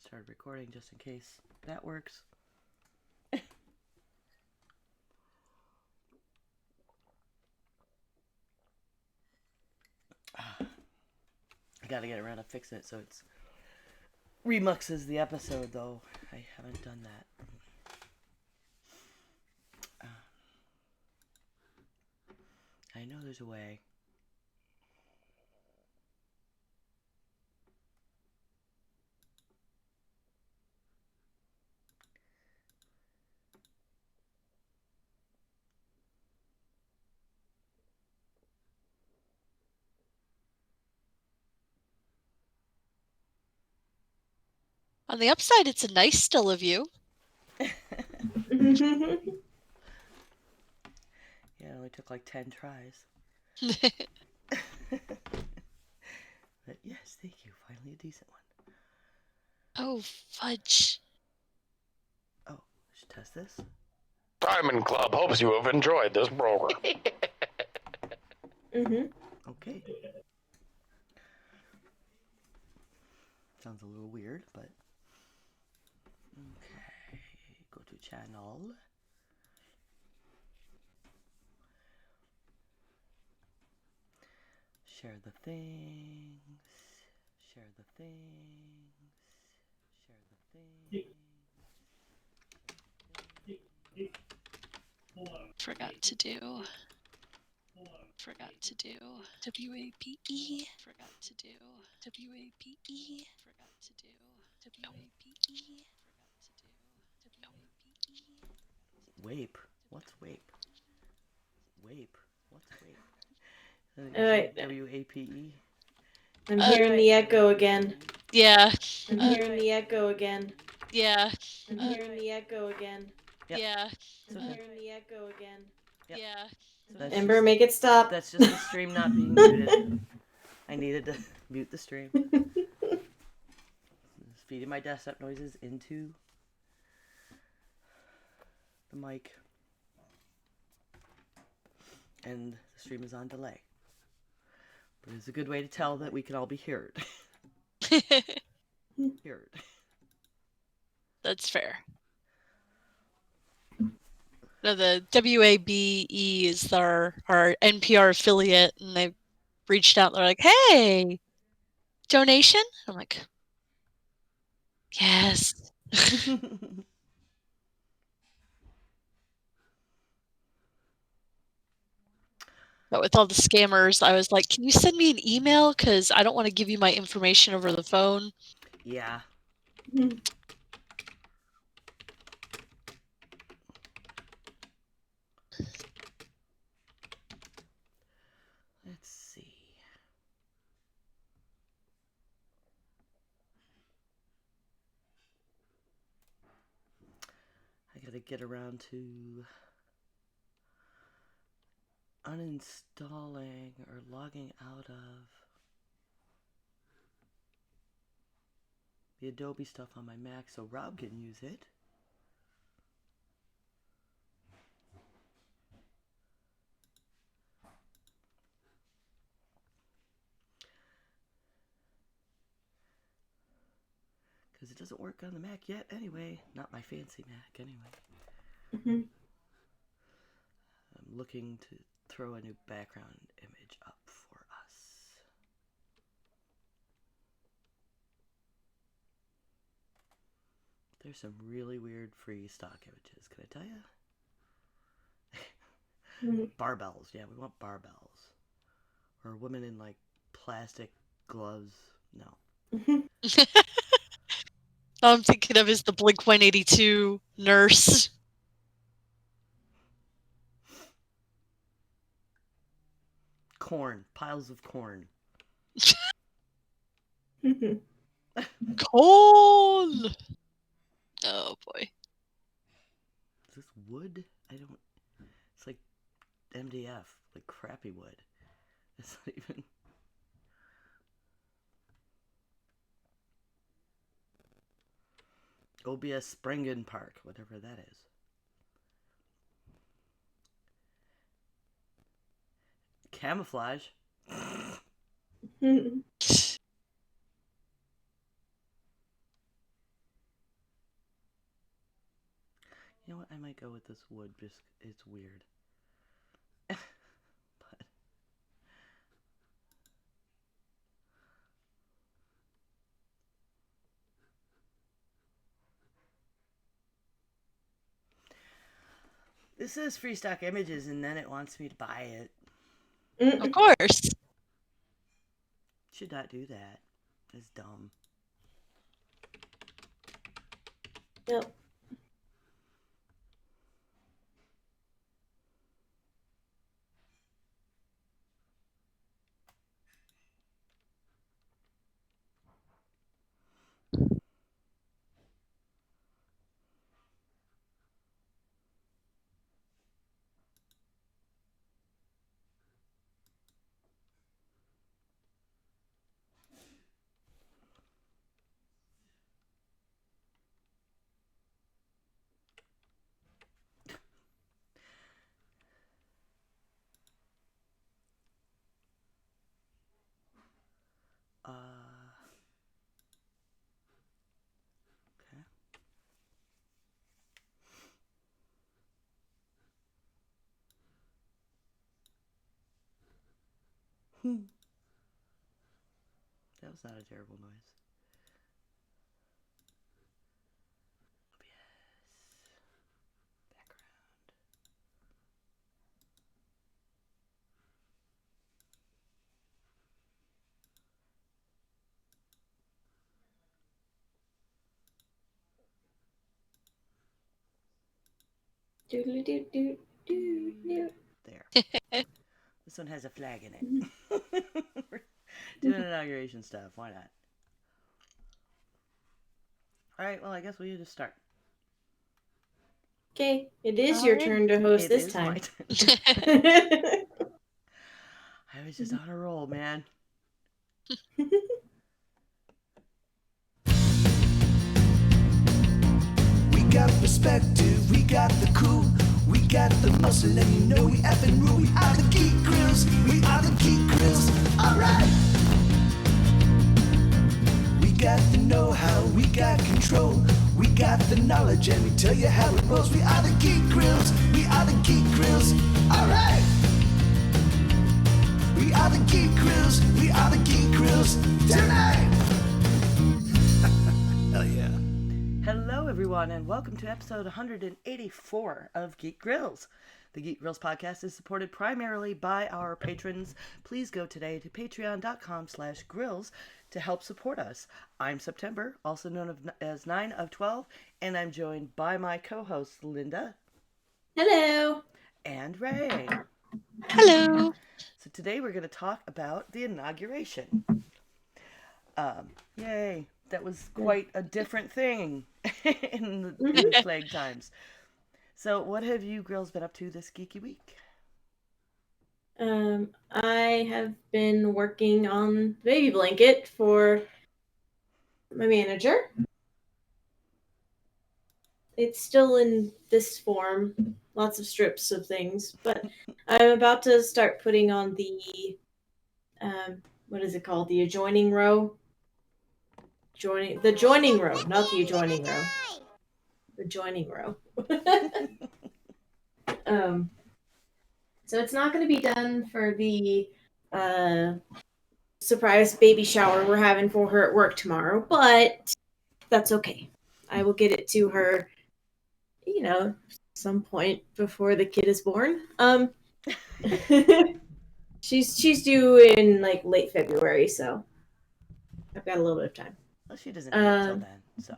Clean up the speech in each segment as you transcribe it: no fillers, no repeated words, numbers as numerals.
started recording just in case that works. I gotta get around to fixing it so it's remuxes the episode, though. I haven't done that. I know there's a way. On the upside, it's a nice still of you. Yeah, it only took like 10 tries. But yes, thank you. Finally a decent one. Oh, fudge. Oh, I should test this. Diamond Club hopes you have enjoyed this program. Okay. Sounds a little weird, but okay. Go to channel. Share the things. Share the things. Share the things. Forgot to do. Forgot to do. W-A-P-E. Forgot to do. W-A-P-E. Forgot to do. W-A-P-E. Forgot to do. W-A-P-E. Wape. What's wape? Wape. What's wape? Alright. W-A-P-E. I'm hearing the echo again. Yeah. I'm hearing the echo again. Yeah. I'm hearing the echo again. Yep. Yeah. I'm hearing the echo again. Yep. Yeah. So Ember, make it stop. That's just the stream not being muted. I needed to mute the stream. Just feeding my desktop noises into the mic. And the stream is on delay. But it's a good way to tell that we can all be heard. Heard. That's fair. No, the WABE is our NPR affiliate, and they reached out. They're like, "Hey, donation?" I'm like, "Yes." But with all the scammers, I was like, "Can you send me an email? Because I don't want to give you my information over the phone." Yeah. Let's see. I gotta get around to uninstalling or logging out of the Adobe stuff on my Mac so Rob can use it. Because it doesn't work on the Mac yet anyway. Not my fancy Mac anyway. I'm looking to throw a new background image up for us. There's some really weird free stock images, can I tell you? Barbells, yeah, we want barbells. Or women in like plastic gloves. No. All I'm thinking of is the Blink-182 nurse. Corn. Piles of corn. Corn! Oh boy. Is this wood? I don't... It's like MDF. Like crappy wood. It's not even... OBS Springen Park. Whatever that is. Camouflage. You know what? I might go with this wood. Just it's weird. But this is free stock images, and then it wants me to buy it. Of course. Should not do that. It's dumb. Yep. Okay. That was not a terrible noise. Yes. Background. There. This one has a flag in it. We're doing inauguration stuff. Why not? Alright, well, I guess we need to start. Okay, it is your turn to host It this is time. my turn. I was just on a roll, man. We got perspective, we got the cool, we got the muscle, and you know we effing rule. We are the Geek Grills, we are the Geek Grills, alright. We got the know-how, we got control, we got the knowledge, and we tell you how it rolls. We are the Geek Grills, we are the Geek Grills, alright. We are the Geek Grills, we are the Geek Grills, tonight. Hell yeah. Hello, everyone, and welcome to episode 184 of Geek Grills. The Geek Grills podcast is supported primarily by our patrons. Please go today to patreon.com/grills to help support us. I'm September, also known as 9 of 12, and I'm joined by my co-hosts Linda. Hello. And Ray. Hello. So today we're going to talk about the inauguration. Yay. That was quite a different thing in the plague times. So what have you girls been up to this geeky week? I have been working on the baby blanket for my manager. It's still in this form, lots of strips of things, but I'm about to start putting on the, what is it called? The adjoining row? The joining row, not the adjoining row. The joining row. So it's not going to be done for the surprise baby shower we're having for her at work tomorrow, but that's okay. I will get it to her, some point before the kid is born. She's due in like late February, so I've got a little bit of time. Well, she doesn't need it till then, so.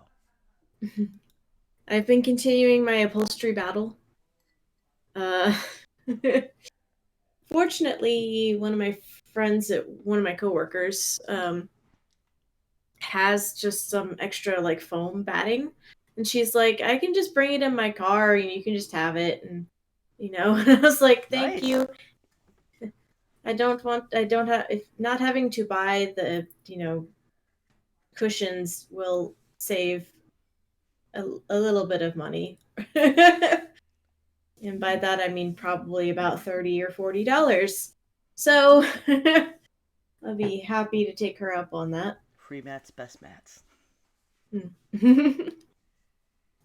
I've been continuing my upholstery battle. Fortunately, one of my coworkers has just some extra like foam batting, and she's like, I can just bring it in my car and you can just have it. And I was like, thank Nice. you. If not having to buy the cushions will save a little bit of money. And by that I mean probably about $30 or $40. So I'll be happy to take her up on that. Free mats, best mats.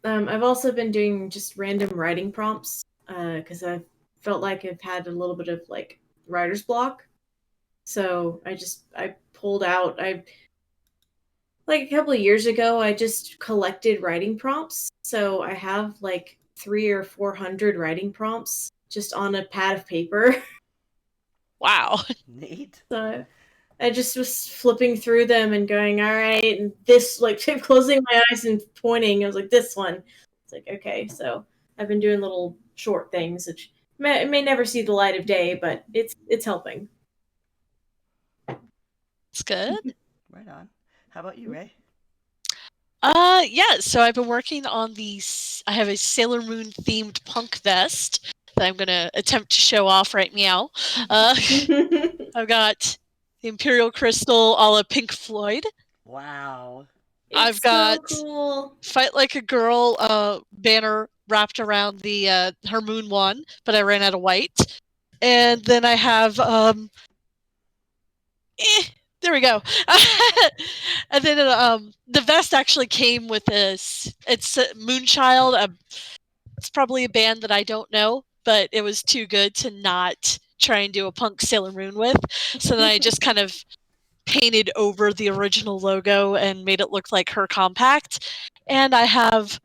I've also been doing just random writing prompts because I've felt like I've had a little bit of like writer's block. So I pulled out. I like a couple of years ago, I just collected writing prompts. So I have like 300 or 400 writing prompts just on a pad of paper. Wow. Neat. So I just was flipping through them and going, all right, and this, like, closing my eyes and pointing. I was like, this one. It's like, okay. So I've been doing little short things, which may never see the light of day, but it's helping. It's good. Right on. How about you, Ray? Yeah, so I've been working on I have a Sailor Moon themed punk vest that I'm gonna attempt to show off right meow. I've got the Imperial Crystal a la Pink Floyd. Wow. I've It's got so cool. Fight Like a Girl banner wrapped around the her moon one, but I ran out of white. And then I have there we go. And then the vest actually came with it's Moonchild. It's probably a band that I don't know, but it was too good to not try and do a punk Sailor Moon with. So then I just kind of painted over the original logo and made it look like her compact. And I have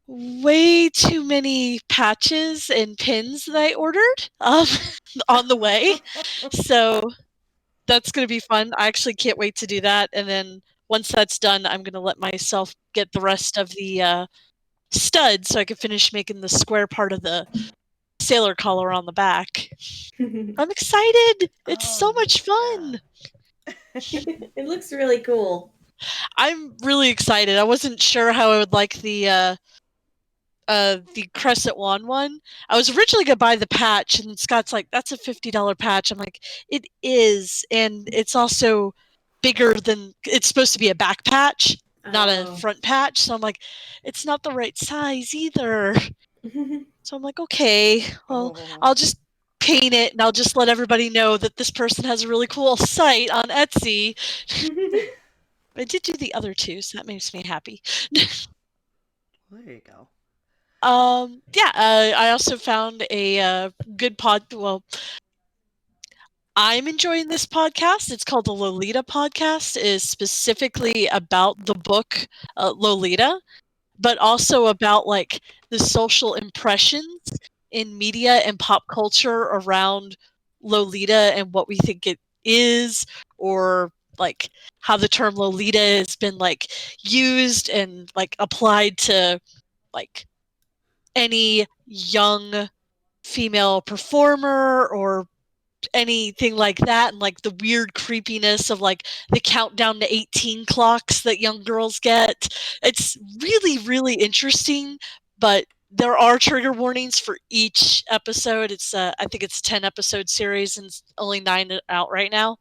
way too many patches and pins that I ordered on the way. So that's going to be fun. I actually can't wait to do that. And then once that's done, I'm going to let myself get the rest of the stud so I can finish making the square part of the sailor collar on the back. I'm excited. It's so much fun. It looks really cool. I'm really excited. I wasn't sure how I would like the Crescent one. I was originally gonna buy the patch, and Scott's like, "That's a $50 patch." I'm like, "It is," and it's also bigger than it's supposed to be a back patch, not a front patch. So I'm like, it's not the right size either. So I'm like, okay, well, I'll just paint it, and I'll just let everybody know that this person has a really cool site on Etsy. I did do the other two, so that makes me happy. There you go. Yeah, I also found a good Well, I'm enjoying this podcast. It's called the Lolita Podcast. It is specifically about the book Lolita, but also about like the social impressions in media and pop culture around Lolita and what we think it is, or like how the term Lolita has been like used and like applied to like any young female performer or anything like that, and like the weird creepiness of like the countdown to 18 clocks that young girls get. It's really, really interesting, but there are trigger warnings for each episode. It's I think it's a 10 episode series and it's only 9 out right now.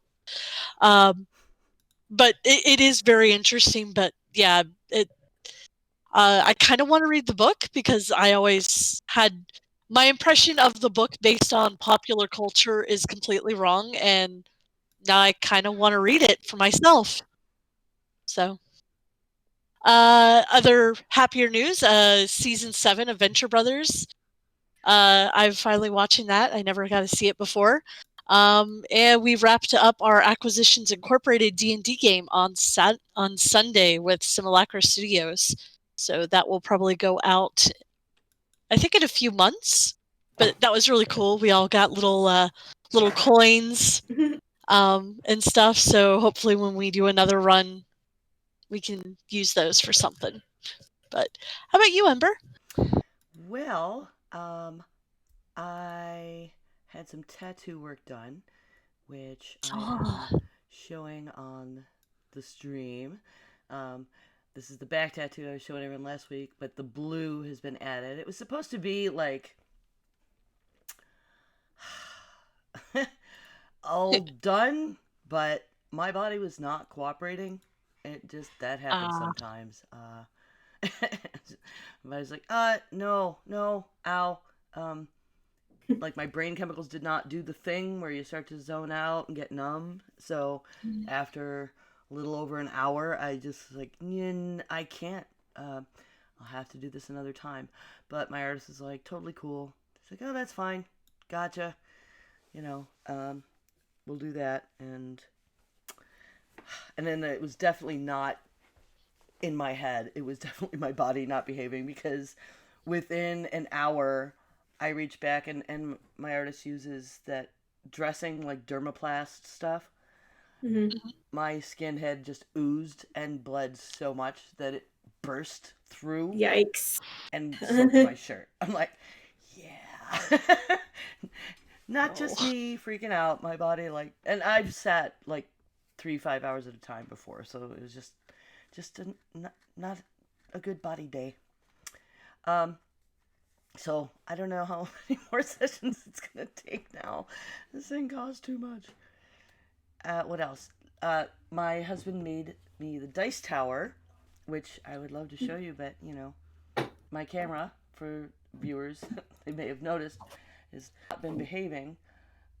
But it is very interesting. But yeah, I kind of want to read the book because I always had my impression of the book based on popular culture is completely wrong, and now I kind of want to read it for myself. So, other happier news: season 7 of Venture Brothers. I'm finally watching that. I never got to see it before. And we wrapped up our Acquisitions Incorporated D&D game on Sunday with Simulacra Studios. So that will probably go out, I think, in a few months. But that was really cool. We all got little coins and stuff. So hopefully, when we do another run, we can use those for something. But how about you, Ember? Well, I had some tattoo work done, which I am showing on the stream. This is the back tattoo I was showing everyone last week, but the blue has been added. It was supposed to be like all done, but my body was not cooperating. That happens sometimes. I was like, no, ow. Like my brain chemicals did not do the thing where you start to zone out and get numb. So after a little over an hour, I just like, I can't I'll have to do this another time. But my artist is like, totally cool. She's like, oh, that's fine. Gotcha. We'll do that. And then it was definitely not in my head. It was definitely my body not behaving, because within an hour, I reached back and my artist uses that dressing, like dermaplast stuff. Mm-hmm. My skin had just oozed and bled so much that it burst through Yikes. and soaked my shirt. I'm like, yeah. Not just me freaking out, my body, like, and I've sat like 3-5 hours at a time before, so it was just not a good body day. So I don't know how many more sessions it's gonna take now. This thing costs too much. What else? My husband made me the dice tower, which I would love to show you, but my camera, for viewers, they may have noticed, has not been behaving.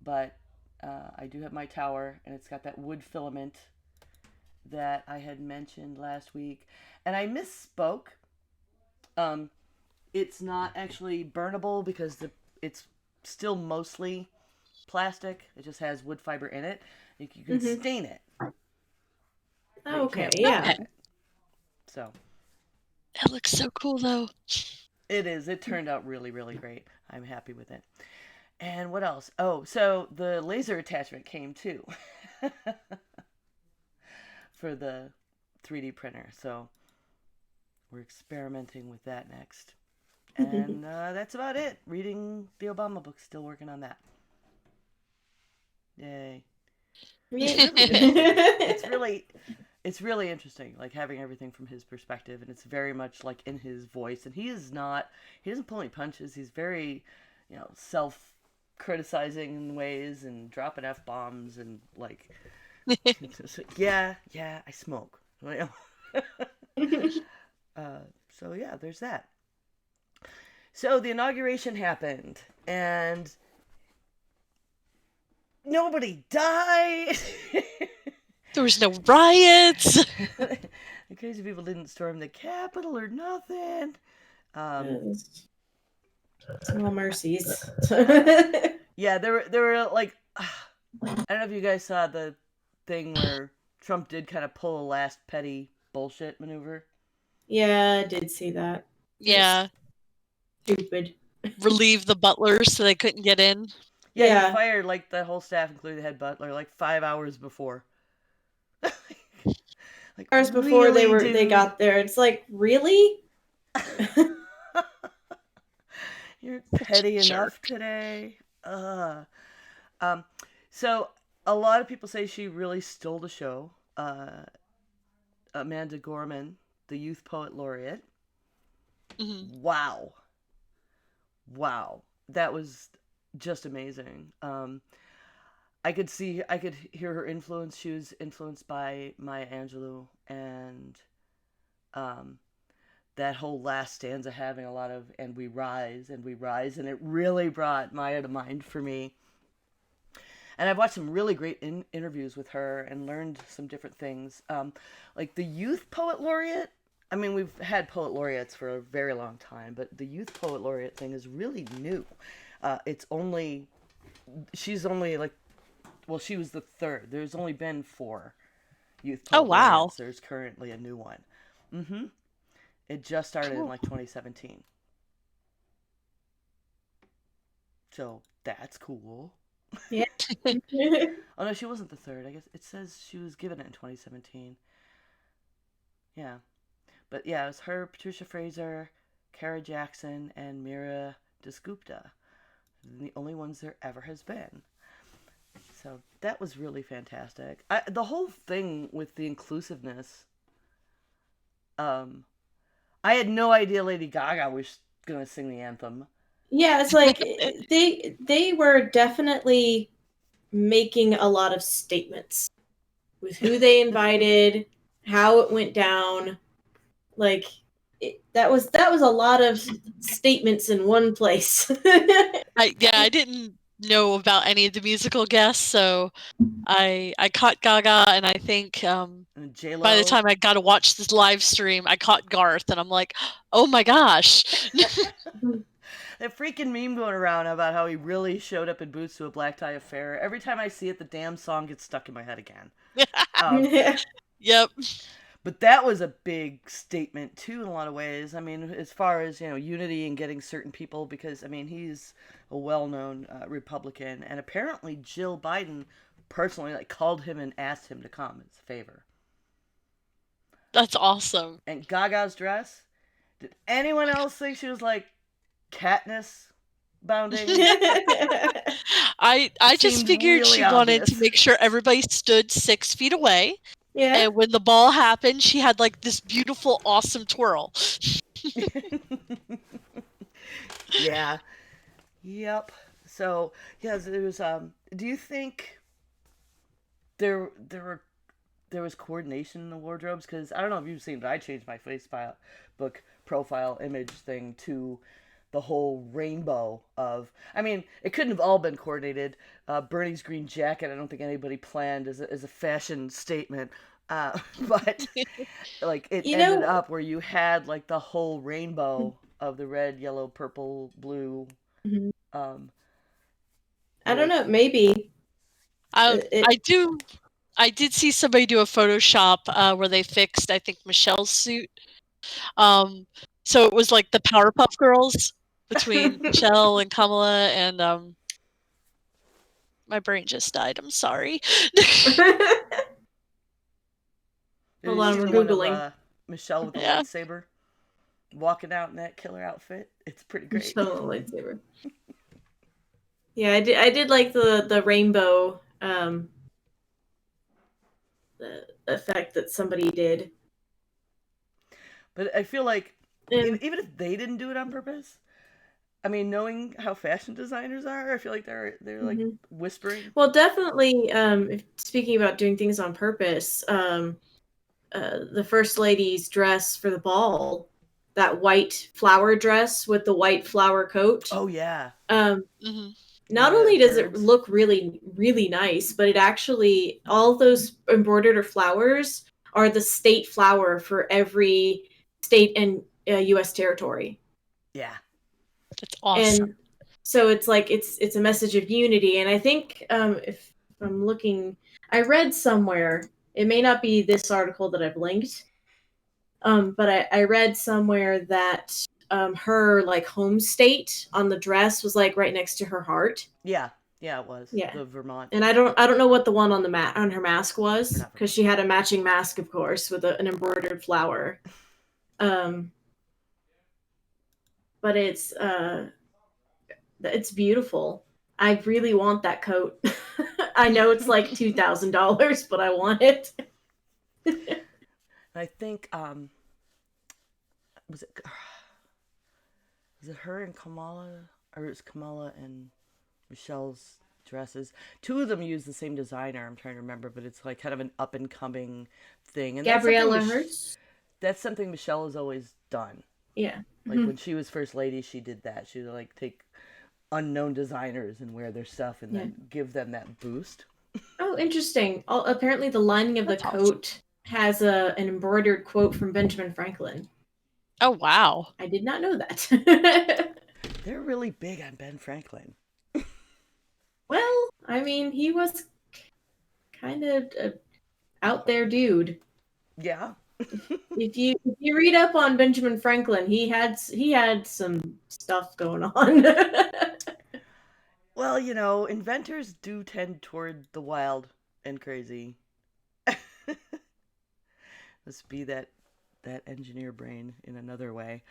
But I do have my tower, and it's got that wood filament that I had mentioned last week, and I misspoke. It's not actually burnable because it's still mostly plastic. It just has wood fiber in it. You can stain it. Okay, yeah. So That looks so cool, though. it is. It turned out really, really great. I'm happy with it. And what else? Oh, so the laser attachment came too for the 3D printer. So we're experimenting with that next. And that's about it. Reading the Obama book. Still working on that. Yay. It's really interesting, like having everything from his perspective, and it's very much like in his voice. And he doesn't pull any punches. He's very, self-criticizing in ways and dropping F-bombs and like, yeah, I smoke. So yeah, there's that. So the inauguration happened, and nobody died. There was no riots. The crazy people didn't storm the Capitol or nothing. Small mercies. Yeah, there were like, I don't know if you guys saw the thing where Trump did kind of pull a last petty bullshit maneuver. Yeah, I did see that. Yeah. Stupid. Relieve the butlers so they couldn't get in. Yeah, he fired like the whole staff, including the head butler, like 5 hours before. Like, hours before really, they got there. It's like, really? You're petty enough today. So a lot of people say she really stole the show. Amanda Gorman, the Youth Poet Laureate. Mm-hmm. Wow. That was just amazing. I could hear her influence. She was influenced by Maya Angelou, and that whole last stanza having a lot of "and we rise," and it really brought Maya to mind for me. And I've watched some really great interviews with her and learned some different things. Like the Youth Poet Laureate. I mean, we've had poet laureates for a very long time, but the Youth Poet Laureate thing is really new. She's only like, well, she was the third. There's only been 4 Youth Poet Laureates. There's currently a new one. Mm-hmm. It just started in like 2017. So that's cool. Yeah. Oh no, she wasn't the third. I guess it says she was given it in 2017. Yeah. But yeah, it was her, Patricia Fraser, Kara Jackson, and Mira Dasgupta. The only ones there ever has been. So that was really fantastic. The whole thing with the inclusiveness, I had no idea Lady Gaga was going to sing the anthem. Yeah, it's like they were definitely making a lot of statements with who they invited, how it went down. Like that was a lot of statements in one place. I didn't know about any of the musical guests, so I caught Gaga, and I think And J-Lo. by the time I got to watch this live stream, I caught Garth, and I'm like, oh my gosh. That freaking meme going around about how he really showed up in boots to a black tie affair. Every time I see it, the damn song gets stuck in my head again. Yep. But that was a big statement too in a lot of ways. I mean, as far as, unity and getting certain people, because I mean, he's a well-known Republican, and apparently Jill Biden personally called him and asked him to come as a favor. That's awesome. And Gaga's dress, did anyone else think she was like Katniss bounding? I just figured really she wanted obvious. to make sure everybody stood 6 feet away. Yeah. And when the ball happened, she had like this beautiful, awesome twirl. Yeah. Yep. So, yes, it was, do you think there was coordination in the wardrobes? Because I don't know if you've seen, but I changed my Facebook profile image thing to the whole rainbow of, I mean, it couldn't have all been coordinated. Bernie's green jacket, I don't think anybody planned as a fashion statement. But like it ended up where you had like the whole rainbow of the red, yellow, purple, blue. Mhm. I like- don't know. Maybe. I did see somebody do a Photoshop where they fixed, I think, Michelle's suit. So it was like the Powerpuff Girls between Michelle and Kamala, and my brain just died. I'm sorry. Did Hold you on, see we're the one of, Googling. Michelle with the Yeah. lightsaber walking out in that killer outfit? It's pretty great. Michelle with a lightsaber. Yeah, I did like the rainbow the effect that somebody did. But I feel like And even if they didn't do it on purpose, I mean, knowing how fashion designers are, I feel like they're like whispering. well, definitely. Speaking about doing things on purpose, the first lady's dress for the ball, that white flower dress with the white flower coat. Oh yeah. Mhm. Not Yeah, only does it herbs. look really, really nice, but it actually, all those embroidered flowers are the state flower for every state and U.S. territory. Yeah. That's awesome. And so it's like it's a message of unity. And I think if I'm looking, I read somewhere, it may not be this article that I've linked, but I read somewhere that her like home state on the dress was like right next to her heart. Yeah. Yeah, it was. Yeah. The Vermont. And I don't know what the one on the on her mask was, Or not because she had a matching mask, of course, with an embroidered flower. But it's beautiful. I really want that coat. I know it's like $2,000, but I want it. I think was it her and Kamala, or it was Kamala and Michelle's dresses? Two of them use the same designer. I'm trying to remember, but it's like kind of an up and coming thing. And Gabriella Hertz. That's something Michelle has always done. Yeah. Like when she was first lady, she did that. She would like take unknown designers and wear their stuff and then give them that boost. Oh, interesting. Apparently, the lining of the coat has an embroidered quote from Benjamin Franklin. Oh, wow. I did not know that. They're really big on Ben Franklin. Well, I mean, he was kind of a out there dude. Yeah. If you read up on Benjamin Franklin, he had some stuff going on. Well, inventors do tend toward the wild and crazy. Let's be that engineer brain in another way.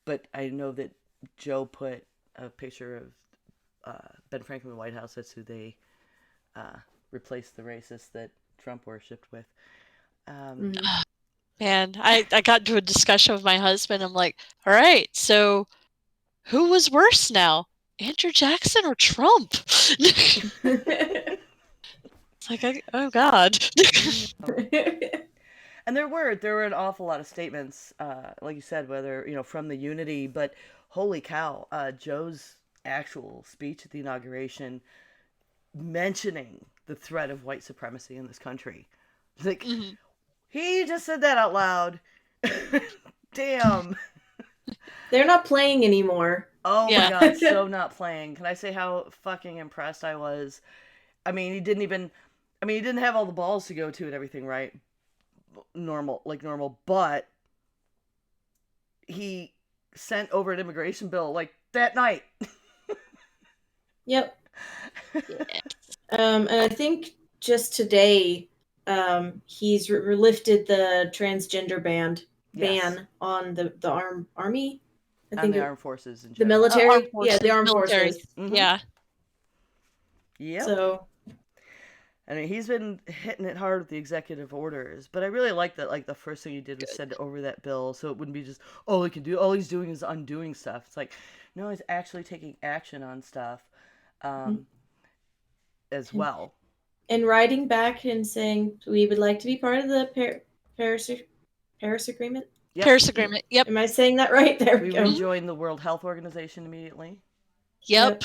But I know that Joe put a picture of Ben Franklin in the White House. That's who they replaced the racist that Trump worshipped with. Man, I got into a discussion with my husband. I'm like, all right, so who was worse now? Andrew Jackson or Trump? It's like, oh God. And there were an awful lot of statements, like you said, whether from the unity, but holy cow, Joe's actual speech at the inauguration mentioning the threat of white supremacy in this country. Like, he just said that out loud. Damn. They're not playing anymore. Oh Yeah. my god, so not playing. Can I say how fucking impressed I was? I mean, he didn't have all the balls to go to and everything, right? Normal, but he sent over an immigration bill like that night. Yep. Yeah. And I think just today, he's lifted the transgender ban on the army. I And think the armed forces in the general. military. Armed forces, the armed military. forces. Mhm. Yeah. Yep. So I mean, he's been hitting it hard with the executive orders, but I really like that. Like, the first thing he did was send over that bill, so it wouldn't be just all he's doing is undoing stuff. It's like, no, he's actually taking action on stuff, as well. And writing back and saying we would like to be part of the Paris Agreement. Yep. Paris Agreement. Yep. Am I saying that right? There We we go. would join the World Health Organization immediately. Yep.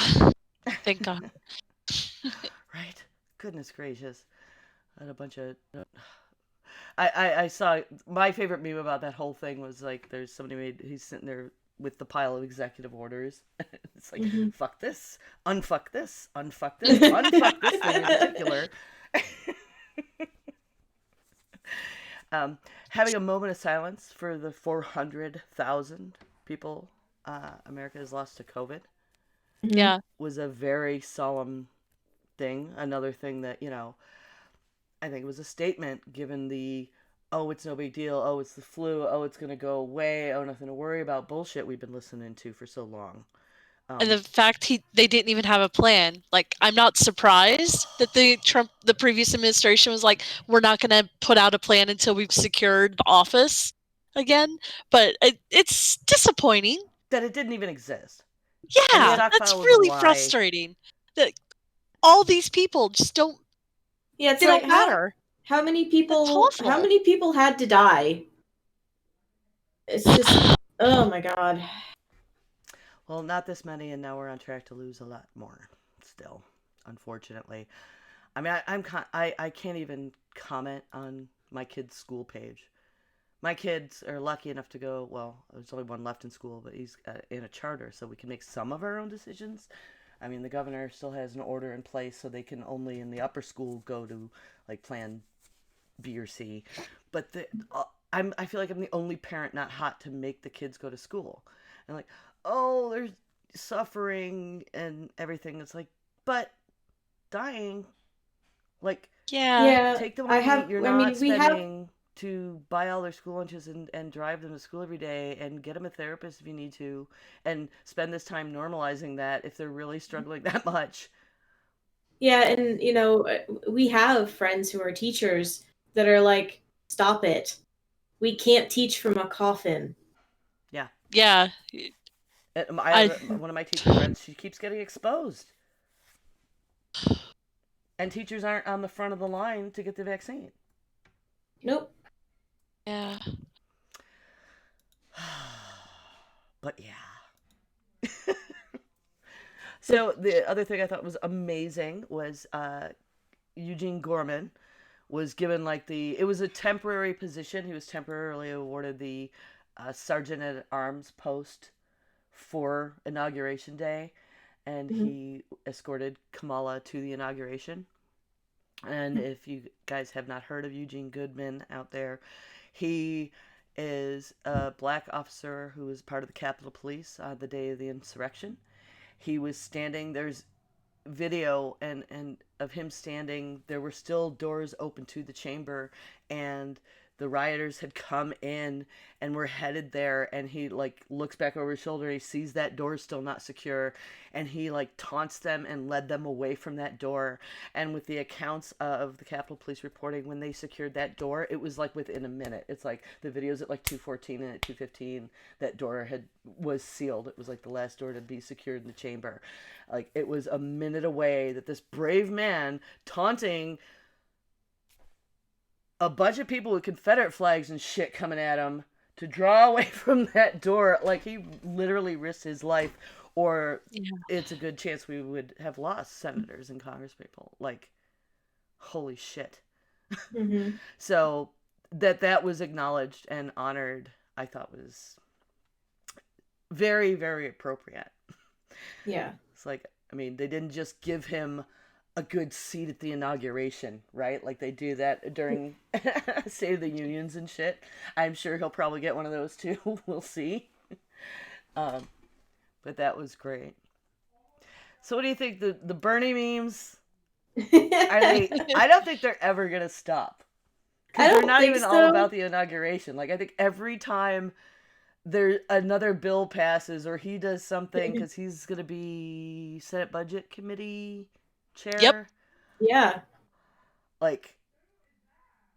Thank God. Right? Goodness gracious. I had a bunch of... I saw... My favorite meme about that whole thing was, like, there's somebody he's sitting there with the pile of executive orders. It's like, fuck this, unfuck this, unfuck this, unfuck this thing in particular. Having a moment of silence for the 400,000 people America has lost to COVID Yeah. was a very solemn thing. Another thing that, I think it was a statement given the, oh, it's no big deal, oh, it's the flu, oh, it's going to go away, oh, nothing to worry about bullshit we've been listening to for so long. And the fact they didn't even have a plan. Like, I'm not surprised that the previous administration was like, we're not going to put out a plan until we've secured the office again. But it's disappointing. That it didn't even exist. Yeah, stockpile that's was a really lie. frustrating. That all these people just don't. Yeah, it's They like don't matter. how many people? That's awful. How many people had to die? It's just, oh my god. Well, not this many, and now we're on track to lose a lot more. Still, unfortunately. I mean, I can't even comment on my kid's school page. My kids are lucky enough to go, well, there's only one left in school, but he's in a charter, so we can make some of our own decisions. I mean, the governor still has an order in place, so they can only in the upper school go to, like, plan B or C. But I feel like I'm the only parent not hot to make the kids go to school. And like, oh, there's suffering and everything. It's like, but dying, like, Yeah. take the money you're not spending to buy all their school lunches and drive them to school every day and get them a therapist if you need to, and spend this time normalizing that if they're really struggling that much. Yeah, and we have friends who are teachers that are like, stop it. We can't teach from a coffin. Yeah. I have one of my teacher friends, she keeps getting exposed. And teachers aren't on the front of the line to get the vaccine. Nope. Yeah. But yeah. So the other thing I thought was amazing was Eugene Gorman was given it was a temporary position. He was temporarily awarded the Sergeant at Arms post for Inauguration Day, and he escorted Kamala to the inauguration. And if you guys have not heard of Eugene Goodman out there, he is a black officer who was part of the Capitol Police on the day of the insurrection. He was standing, there's video and of him standing, there were still doors open to the chamber, and the rioters had come in and were headed there, and he looks back over his shoulder, he sees that door still not secure, and he taunts them and led them away from that door. And with the accounts of the Capitol Police reporting, when they secured that door, it was within a minute. It's the videos at 2:14 and at 2:15 that door was sealed. It was the last door to be secured in the chamber. It was a minute away that this brave man taunting a bunch of people with Confederate flags and shit coming at him to draw away from that door. He literally risked his life or Yeah. it's a good chance we would have lost senators and congresspeople. Like, holy shit. Mm-hmm. So that was acknowledged and honored, I thought was very, very appropriate. Yeah. It's like, I mean, they didn't just give him a good seat at the inauguration, right? Like they do that during State of the Unions and shit. I'm sure he'll probably get one of those too. We'll see. But that was great. So what do you think? The Bernie memes, are they? I don't think they're ever gonna stop. I Because they're don't not think even all so. about the inauguration. Like I think every time there another bill passes or he does something, because he's gonna be Senate Budget Committee chair. Yep. Yeah. Like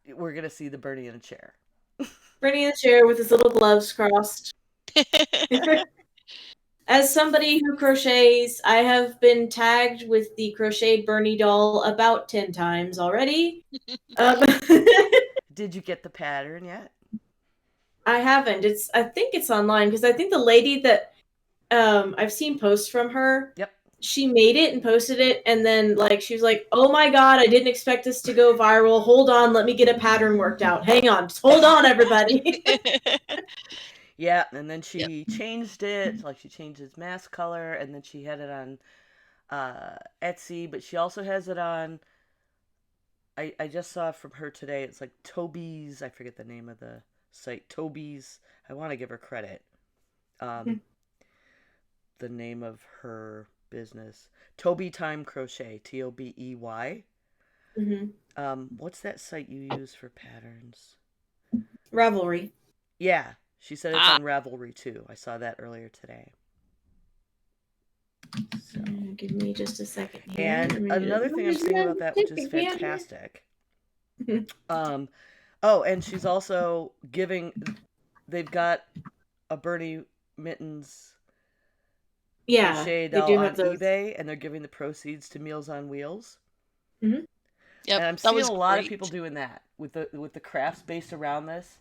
we're gonna see the Bernie in a chair. Bernie in the chair with his little gloves crossed. As somebody who crochets, I have been tagged with the crocheted Bernie doll about 10 times already. Did you get the pattern yet? I haven't. I think it's online because I think the lady that I've seen posts from her. Yep. She made it and posted it, and then like she was like, "Oh my god, I didn't expect this to go viral. Hold on, let me get a pattern worked out. Hang on, just hold on, everybody." Yeah, and then she changed it. Like she changed his mask color, and then she had it on Etsy, but she also has it on. I just saw from her today. It's like Toby's. I forget the name of the site. Toby's. I want to give her credit. The name of her business, Toby Time Crochet. Tobey. Mm-hmm. What's that site you use for patterns? Ravelry. Yeah, she said it's on Ravelry too. I saw that earlier today. So. Give me just a second here. And another thing I'm seeing about that, which is fantastic. Oh, and she's also giving. They've got a Bernie Mittens crochet they doll do on have those. eBay, and they're giving the proceeds to Meals on Wheels. Mm-hmm. Yep, And I'm seeing a lot of people doing that with the crafts based around this.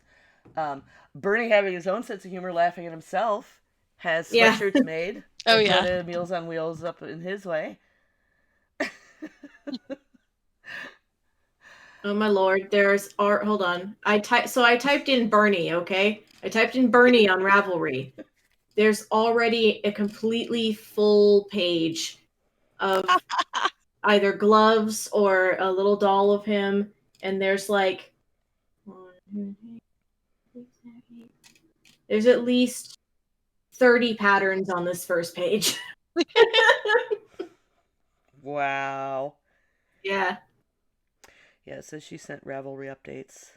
Bernie having his own sense of humor, laughing at himself, has sweatshirts made. Oh and yeah, put Meals on Wheels up in his way. Oh my lord, there's art. Hold on. I typed in Bernie, okay? I typed in Bernie on Ravelry. There's already a completely full page of either gloves or a little doll of him, and there's like there's at least 30 patterns on this first page. Wow. Yeah. Yeah, it says she sent Ravelry updates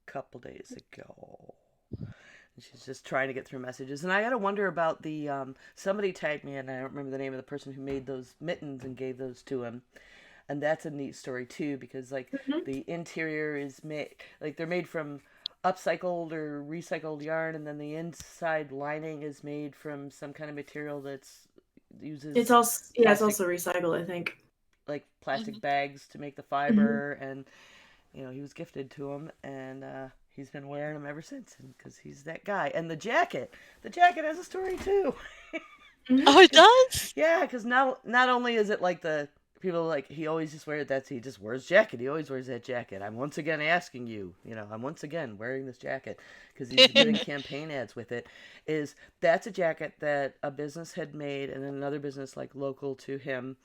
a couple days ago. And she's just trying to get through messages. And I gotta wonder about the, somebody tagged me, and I don't remember the name of the person who made those mittens and gave those to him. And that's a neat story, too, because, like, the interior is made, like, they're made from upcycled or recycled yarn, and then the inside lining is made from some kind of material that's uses... It's also recycled, I think. Like plastic bags to make the fiber, and you know he was gifted to him, and he's been wearing them ever since, because he's that guy. And the jacket has a story too. Oh, it does? Yeah, because not only is it like the people like he always just wears that, he just wears jacket. He always wears that jacket. I'm once again asking you, I'm once again wearing this jacket because he's getting campaign ads with it. That's a jacket that a business had made, and another business like local to him.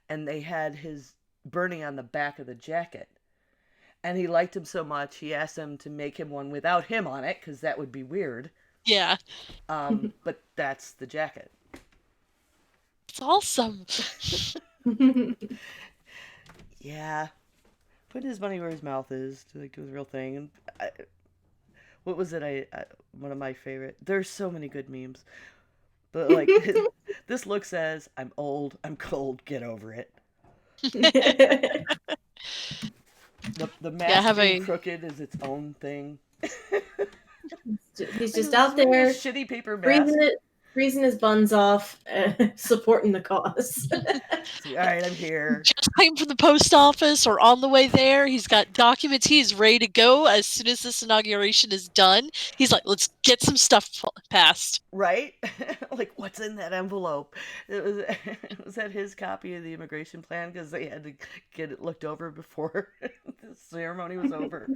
And they had his Bernie on the back of the jacket. And he liked him so much, he asked them to make him one without him on it, because that would be weird. Yeah. But that's the jacket. It's awesome. Yeah. Put his money where his mouth is, to like do the real thing. And what was it? One of my favorite. There's so many good memes. But like, this look says, "I'm old, I'm cold, get over it." The mask being crooked is its own thing. He's just out there, shitty paper mask. breathing it, freezing his buns off, supporting the cause. All right, I'm here. Just came from the post office or on the way there. He's got documents. He is ready to go as soon as this inauguration is done. He's like, let's get some stuff passed. Right? Like, what's in that envelope? Was that his copy of the immigration plan? Because they had to get it looked over before the ceremony was over.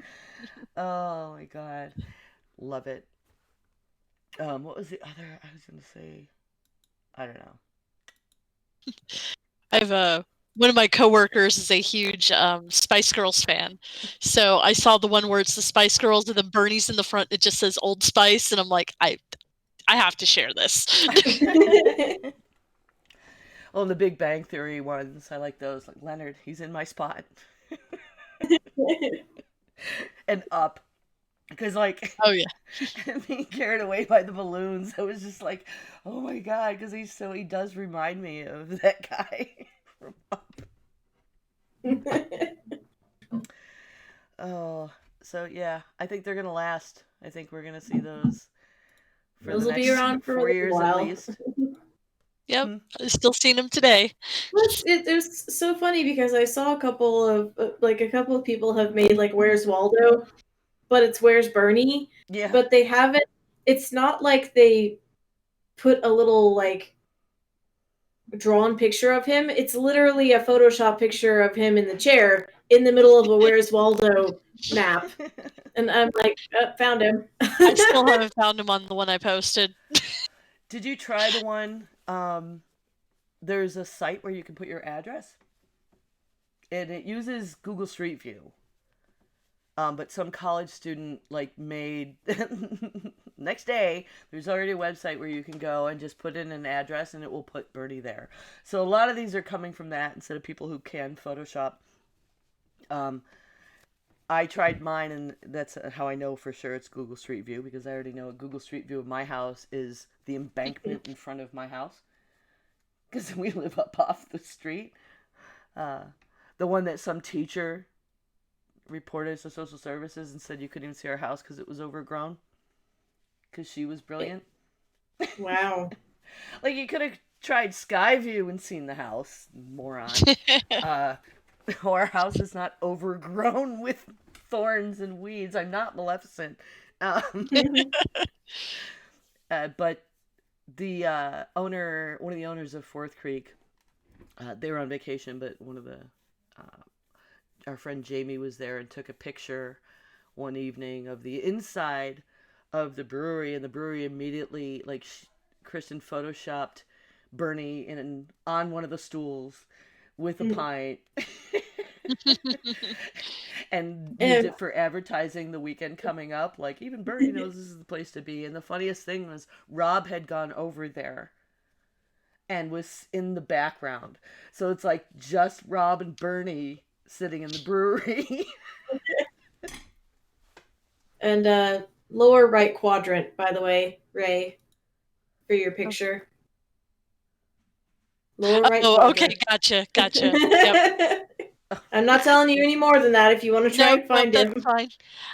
Oh my God. Love it. What was the other? I was going to say, I don't know. I have one of my coworkers is a huge Spice Girls fan. So I saw the one where it's the Spice Girls and then Bernie's in the front. It just says Old Spice. And I'm like, I have to share this. Well, the Big Bang Theory ones, I like those. Like Leonard, he's in my spot. And Up. Because, like, Oh, yeah. being carried away by the balloons, I was just like, oh my God, because he does remind me of that guy from Up. Oh, so yeah, I think they're going to last. I think we're going to see those for Those the will be next around for 4 a years while. at least. Yep. I've still seen them today. It was so funny because I saw a couple of people have made like Where's Waldo, but it's Where's Bernie. Yeah. But they haven't. It's not like they put a little like drawn picture of him. It's literally a Photoshop picture of him in the chair in the middle of a Where's Waldo map. And I'm like, found him. I still haven't found him on the one I posted. Did you try the one? There's a site where you can put your address, and it uses Google Street View. But some college student like made next day. There's already a website where you can go and just put in an address, and it will put Bernie there. So a lot of these are coming from that instead of people who can Photoshop. I tried mine, and that's how I know for sure it's Google Street View, because I already know a Google Street View of my house is the embankment in front of my house, because we live up off the street. The one that some teacher reported to social services and said you couldn't even see our house because it was overgrown, because she was brilliant. Wow. Like, you could have tried Skyview and seen the house, moron. Our house is not overgrown with thorns and weeds. I'm not Maleficent. But the one of the owners of Fourth Creek, they were on vacation, but our friend Jamie was there and took a picture one evening of the inside of the brewery, and the brewery immediately, like, Kristen photoshopped Bernie on one of the stools with a pint. And used it for advertising the weekend coming up. Like, even Bernie knows this is the place to be. And the funniest thing was Rob had gone over there and was in the background. So it's like just Rob and Bernie sitting in the brewery. And lower right quadrant, by the way, Ray, for your picture. Lower right quadrant. Okay, gotcha. Yep. I'm not telling you any more than that if you want to try and find him.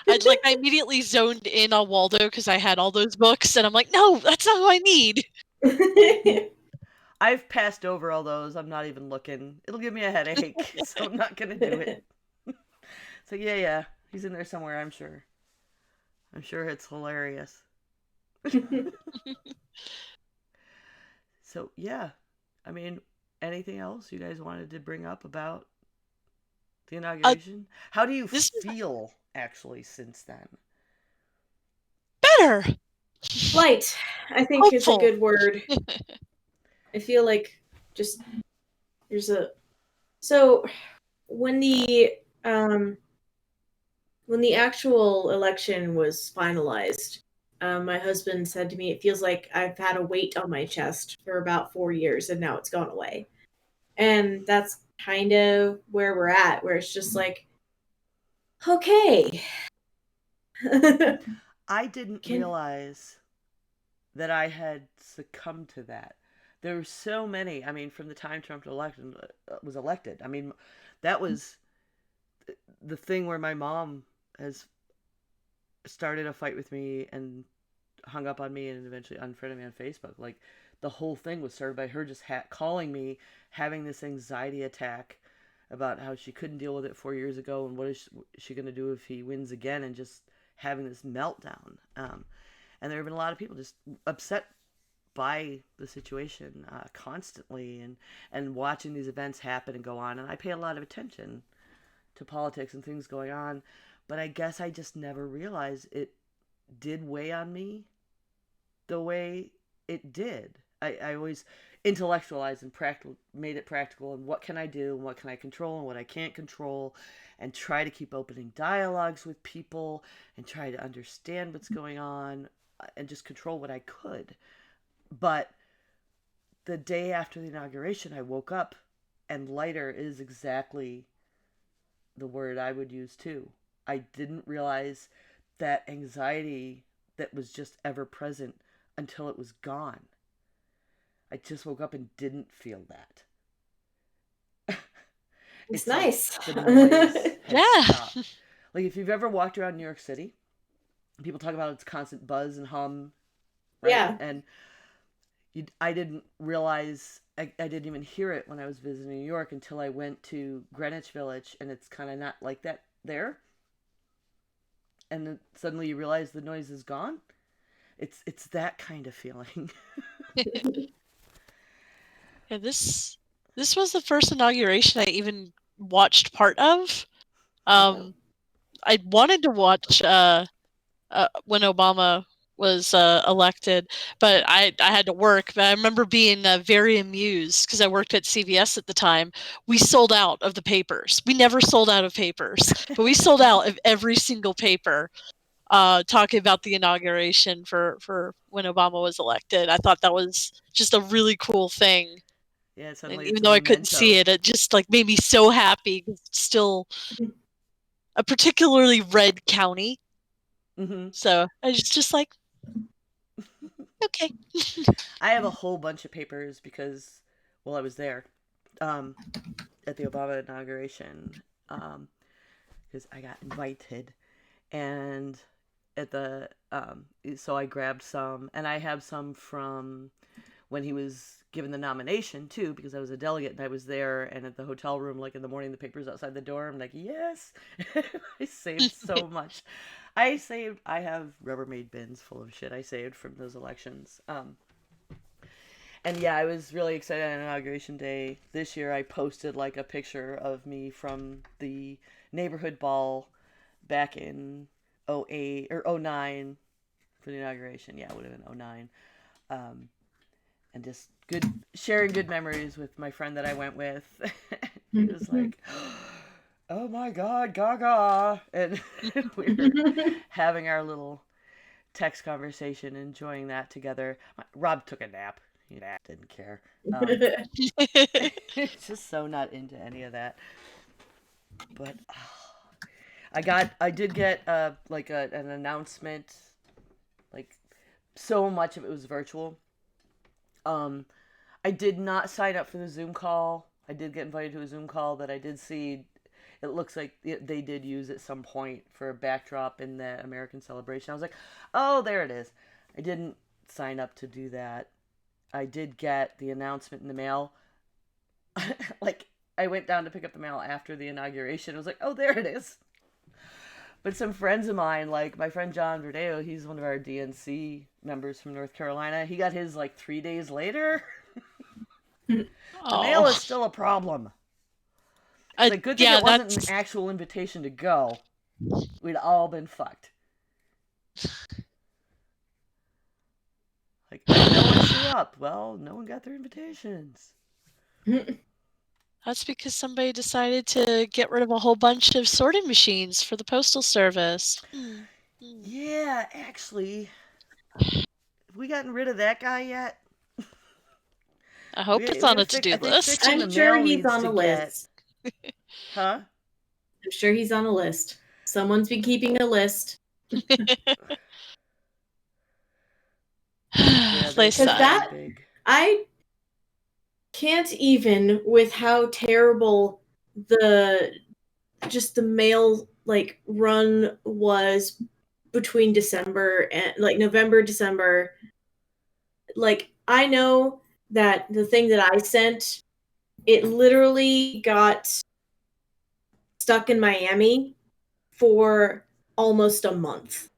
That's fine. I immediately zoned in on Waldo because I had all those books, and I'm like, no, that's not who I need. I've passed over all those. I'm not even looking. It'll give me a headache, so I'm not going to do it. So yeah, he's in there somewhere, I'm sure. I'm sure it's hilarious. So yeah, I mean, anything else you guys wanted to bring up about the inauguration? How do you feel, actually, since then? Better. Light, I think, is a good word. I feel like just there's a when the actual election was finalized, my husband said to me, "It feels like I've had a weight on my chest for about 4 years, and now it's gone away." And that's kind of where we're at, where it's just like, okay. I didn't realize that I had succumbed to that. There were so many. I mean, from the time Trump was elected. I mean, that was the thing where my mom has started a fight with me and hung up on me and eventually unfriended me on Facebook. Like, the whole thing was started by her just calling me, having this anxiety attack about how she couldn't deal with it 4 years ago, and what is she going to do if he wins again, and just having this meltdown. And there have been a lot of people just upset by the situation constantly, and watching these events happen and go on. And I pay a lot of attention to politics and things going on, but I guess I just never realized it did weigh on me the way it did. I always intellectualized and made it practical, and what can I do and what can I control and what I can't control, and try to keep opening dialogues with people and try to understand what's going on and just control what I could. But the day after the inauguration, I woke up, and lighter is exactly the word I would use too. I didn't realize that anxiety that was just ever present until it was gone. I just woke up and didn't feel that. It's nice. Like the noise Yeah. stopped. Like, if you've ever walked around New York City, people talk about its constant buzz and hum. Right? Yeah. And I didn't realize, I didn't even hear it when I was visiting New York until I went to Greenwich Village, and it's kind of not like that there. And then suddenly you realize the noise is gone. It's that kind of feeling. Yeah, this was the first inauguration I even watched part of. I wanted to watch when Obama was elected, but I had to work. But I remember being very amused because I worked at CVS at the time. We sold out of the papers. We never sold out of papers, but we sold out of every single paper talking about the inauguration for when Obama was elected. I thought that was just a really cool thing. Yeah, And suddenly even it's a though I couldn't see memento. it just like made me so happy. It's still a particularly red county. Mm-hmm. So I was just like, okay. I have a whole bunch of papers because, well, I was there at the Obama inauguration because I got invited, and at the so I grabbed some, and I have some from when he was given the nomination too, because I was a delegate and I was there, and at the hotel room, like in the morning, the paper's outside the door. I'm like, yes. I saved so much. I have Rubbermaid bins full of shit I saved from those elections. And yeah, I was really excited on Inauguration Day. This year I posted like a picture of me from the neighborhood ball back in 08 or 09 for the inauguration. Yeah, it would have been 09. And just sharing good memories with my friend that I went with. He was like, oh my God, gaga. And we were having our little text conversation, enjoying that together. Rob took a nap. He didn't care. He's just so not into any of that. But I did get like an announcement. Like, so much of it was virtual. I did not sign up for the Zoom call. I did get invited to a Zoom call that I did see. It looks like they did use at some point for a backdrop in the American celebration. I was like, oh, there it is. I didn't sign up to do that. I did get the announcement in the mail. Like, I went down to pick up the mail after the inauguration. I was like, oh, there it is. But some friends of mine, like my friend John Verdeo, he's one of our DNC members from North Carolina. He got his like 3 days later. The mail is still a problem. It's like, good thing it wasn't an actual invitation to go. We'd all been fucked. Like, no one showed up. Well, no one got their invitations. That's because somebody decided to get rid of a whole bunch of sorting machines for the Postal Service. Yeah, actually. Have we gotten rid of that guy yet? I hope it's on a to-do list. I'm sure he's on a list. Huh? I'm sure he's on a list. Someone's been keeping a list. Yeah, that big. I can't even with how terrible the mail like run was between December and like November, December. Like, I know that the thing that I sent, it literally got stuck in Miami for almost a month.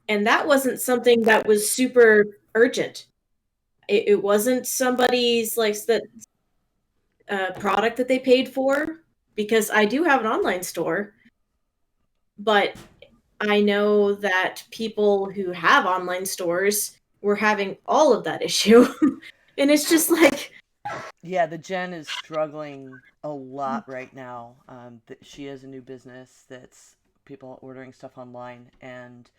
And that wasn't something that was super urgent. It wasn't somebody's like that product that they paid for, because I do have an online store, but I know that people who have online stores were having all of that issue. And it's just like, Yeah, the Jen is struggling a lot right now. She has a new business that's people ordering stuff online, and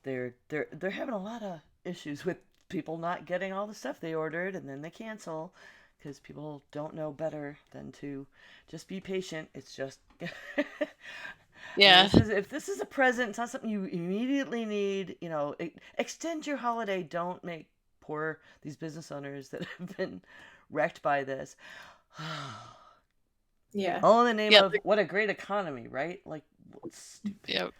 they're having a lot of issues with people not getting all the stuff they ordered, and then they cancel because people don't know better than to just be patient. It's just I mean, Yeah. if this is a present, it's not something you immediately need. Extend your holiday. Don't make poor these business owners that have been wrecked by this. yeah. All in the name Yeah. of what a great economy, right? Like, stupid.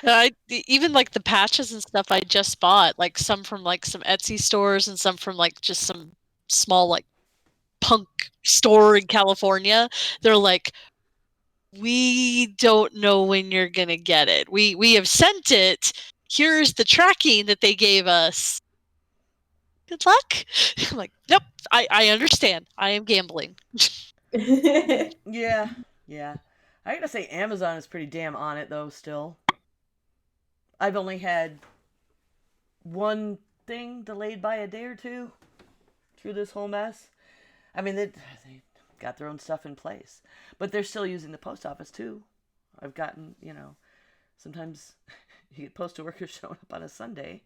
Yeah. Even like the patches and stuff I just bought, like some from like some Etsy stores and some from like just some small like punk store in California. They're like, we don't know when you're gonna get it. We have sent it. Here's the tracking that they gave us. Good luck. I'm like, nope. I understand. I am gambling. Yeah, yeah. I gotta say, Amazon is pretty damn on it though. Still, I've only had one thing delayed by a day or two through this whole mess. I mean, they got their own stuff in place, but they're still using the post office too. I've gotten, sometimes you get postal workers showing up on a Sunday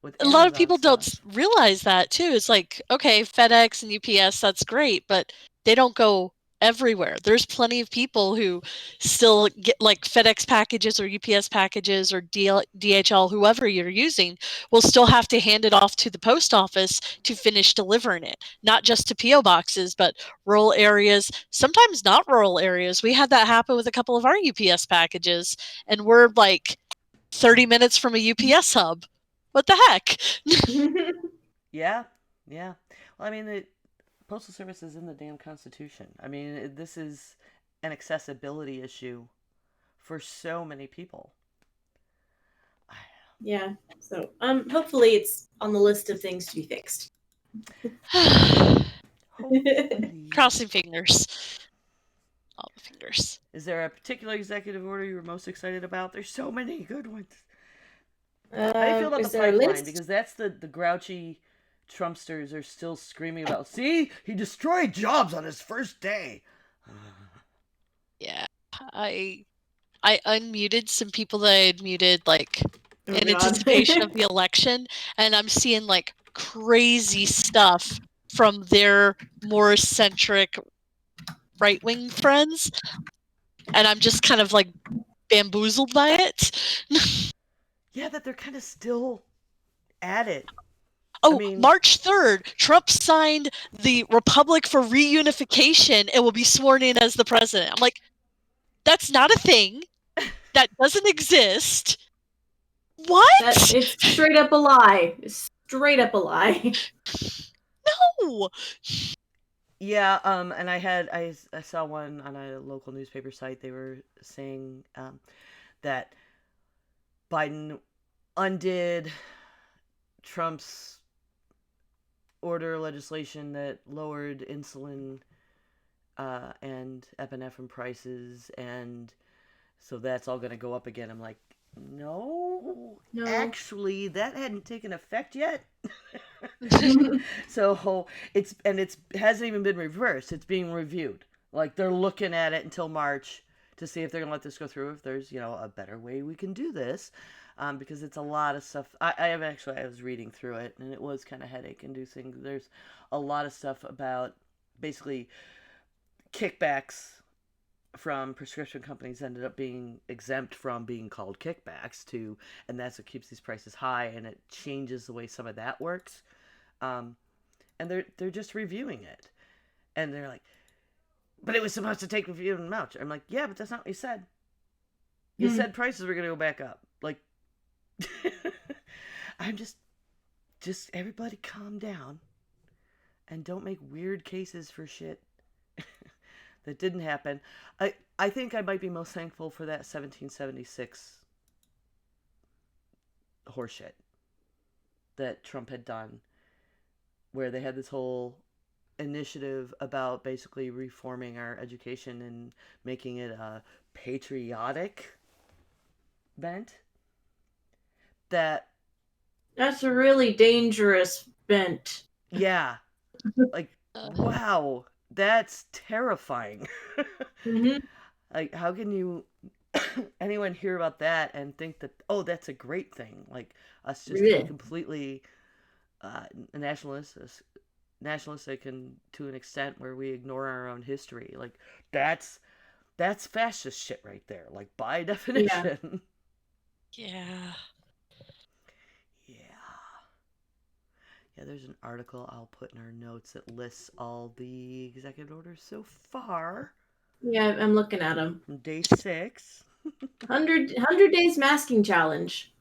with A lot of Amazon people don't stuff. realize that too. It's like, okay, FedEx and UPS, that's great, but they don't go everywhere. There's plenty of people who still get like FedEx packages or UPS packages or DHL, whoever you're using, will still have to hand it off to the post office to finish delivering it. Not just to PO boxes, but rural areas, sometimes not rural areas. We had that happen with a couple of our UPS packages, and we're like 30 minutes from a UPS hub. What the heck? Yeah, yeah. Well, I mean, the postal service is in the damn Constitution. I mean, this is an accessibility issue for so many people. Yeah. So hopefully it's on the list of things to be fixed. Hopefully. Crossing fingers. All the fingers. Is there a particular executive order you were most excited about? There's so many good ones. How do you feel about the Is there a pipeline? list? Because that's the grouchy Trumpsters are still screaming about. See, he destroyed jobs on his first day. Yeah. I unmuted some people that I had muted like Oh, in God. anticipation of the election, and I'm seeing like crazy stuff from their more centric right wing friends. And I'm just kind of like bamboozled by it. Yeah, that they're kind of still at it. Oh, I mean, March 3rd, Trump signed the Republic for Reunification and will be sworn in as the president. I'm like, that's not a thing. That doesn't exist. What? It's straight up a lie. Straight up a lie. No. yeah, and I saw one on a local newspaper site. They were saying that Biden undid Trump's order legislation that lowered insulin and epinephrine prices, and so that's all going to go up again. I'm like, no, actually, that hadn't taken effect yet. So it hasn't even been reversed. It's being reviewed. Like, they're looking at it until March to see if they're going to let this go through. If there's a better way we can do this, because it's a lot of stuff. I was reading through it, and it was kind of headache inducing. There's a lot of stuff about basically kickbacks from prescription companies ended up being exempt from being called kickbacks to, and that's what keeps these prices high, and it changes the way some of that works. And they're just reviewing it, and they're like, but it was supposed to take review in March. I'm like, yeah, but that's not what you said. You said prices were going to go back up. Like, I'm just everybody calm down and don't make weird cases for shit that didn't happen. I think I might be most thankful for that 1776 horseshit that Trump had done, where they had this whole initiative about basically reforming our education and making it a patriotic bent. That's a really dangerous bent. Yeah. Like, wow, that's terrifying. Like, how can you anyone hear about that and think that, oh, that's a great thing? Like, us just being completely nationalistic and to an extent where we ignore our own history. Like, that's fascist shit right there. Like, by definition. Yeah. Yeah, there's an article I'll put in our notes that lists all the executive orders so far. Yeah, I'm looking at them. From day 6. 100 days masking challenge.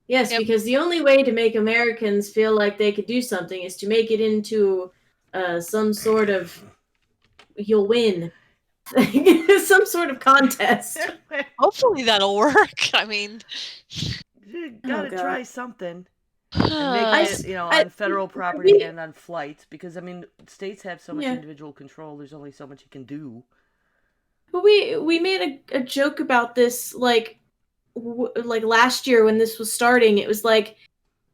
Yes, because the only way to make Americans feel like they could do something is to make it into some sort of you'll win. Some sort of contest. Hopefully that'll work. I mean, you gotta try something. And make it, on federal property and on flights, because I mean, states have so much individual control. There's only so much you can do. But we made a joke about this like last year when this was starting. It was like,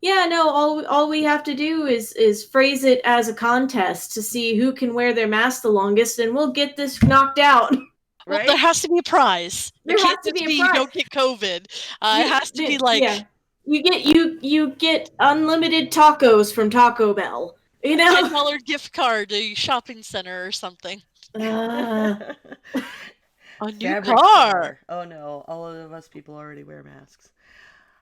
yeah, no, all we have to do is phrase it as a contest to see who can wear their mask the longest, and we'll get this knocked out. Well, there has to be a prize. There has to be a prize. You don't get COVID. It has to be like. Yeah. You get unlimited tacos from Taco Bell. $10 gift card to a shopping center or something. A new car. Oh no, all of us people already wear masks.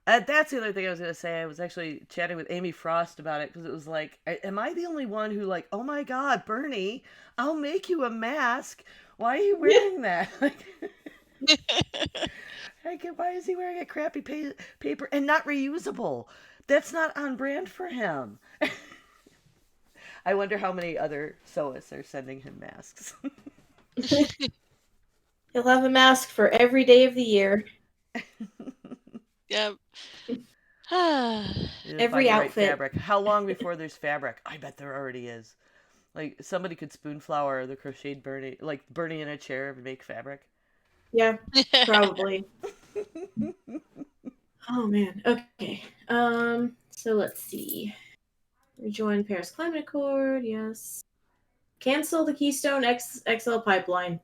That's the other thing I was going to say. I was actually chatting with Amy Frost about it, because it was like, am I the only one who like, oh my God, Bernie, I'll make you a mask. Why are you wearing that? Like, why is he wearing a crappy paper and not reusable? That's not on brand for him. I wonder how many other sewists are sending him masks. He'll have a mask for every day of the year. Yep. Every outfit. Fabric. How long before there's fabric? I bet there already is. Like, somebody could spoon flour the crocheted Bernie, like Bernie in a chair, and make fabric. Yeah, probably. Oh man. Okay. So let's see. Rejoin Paris Climate Accord. Yes. Cancel the Keystone XL pipeline.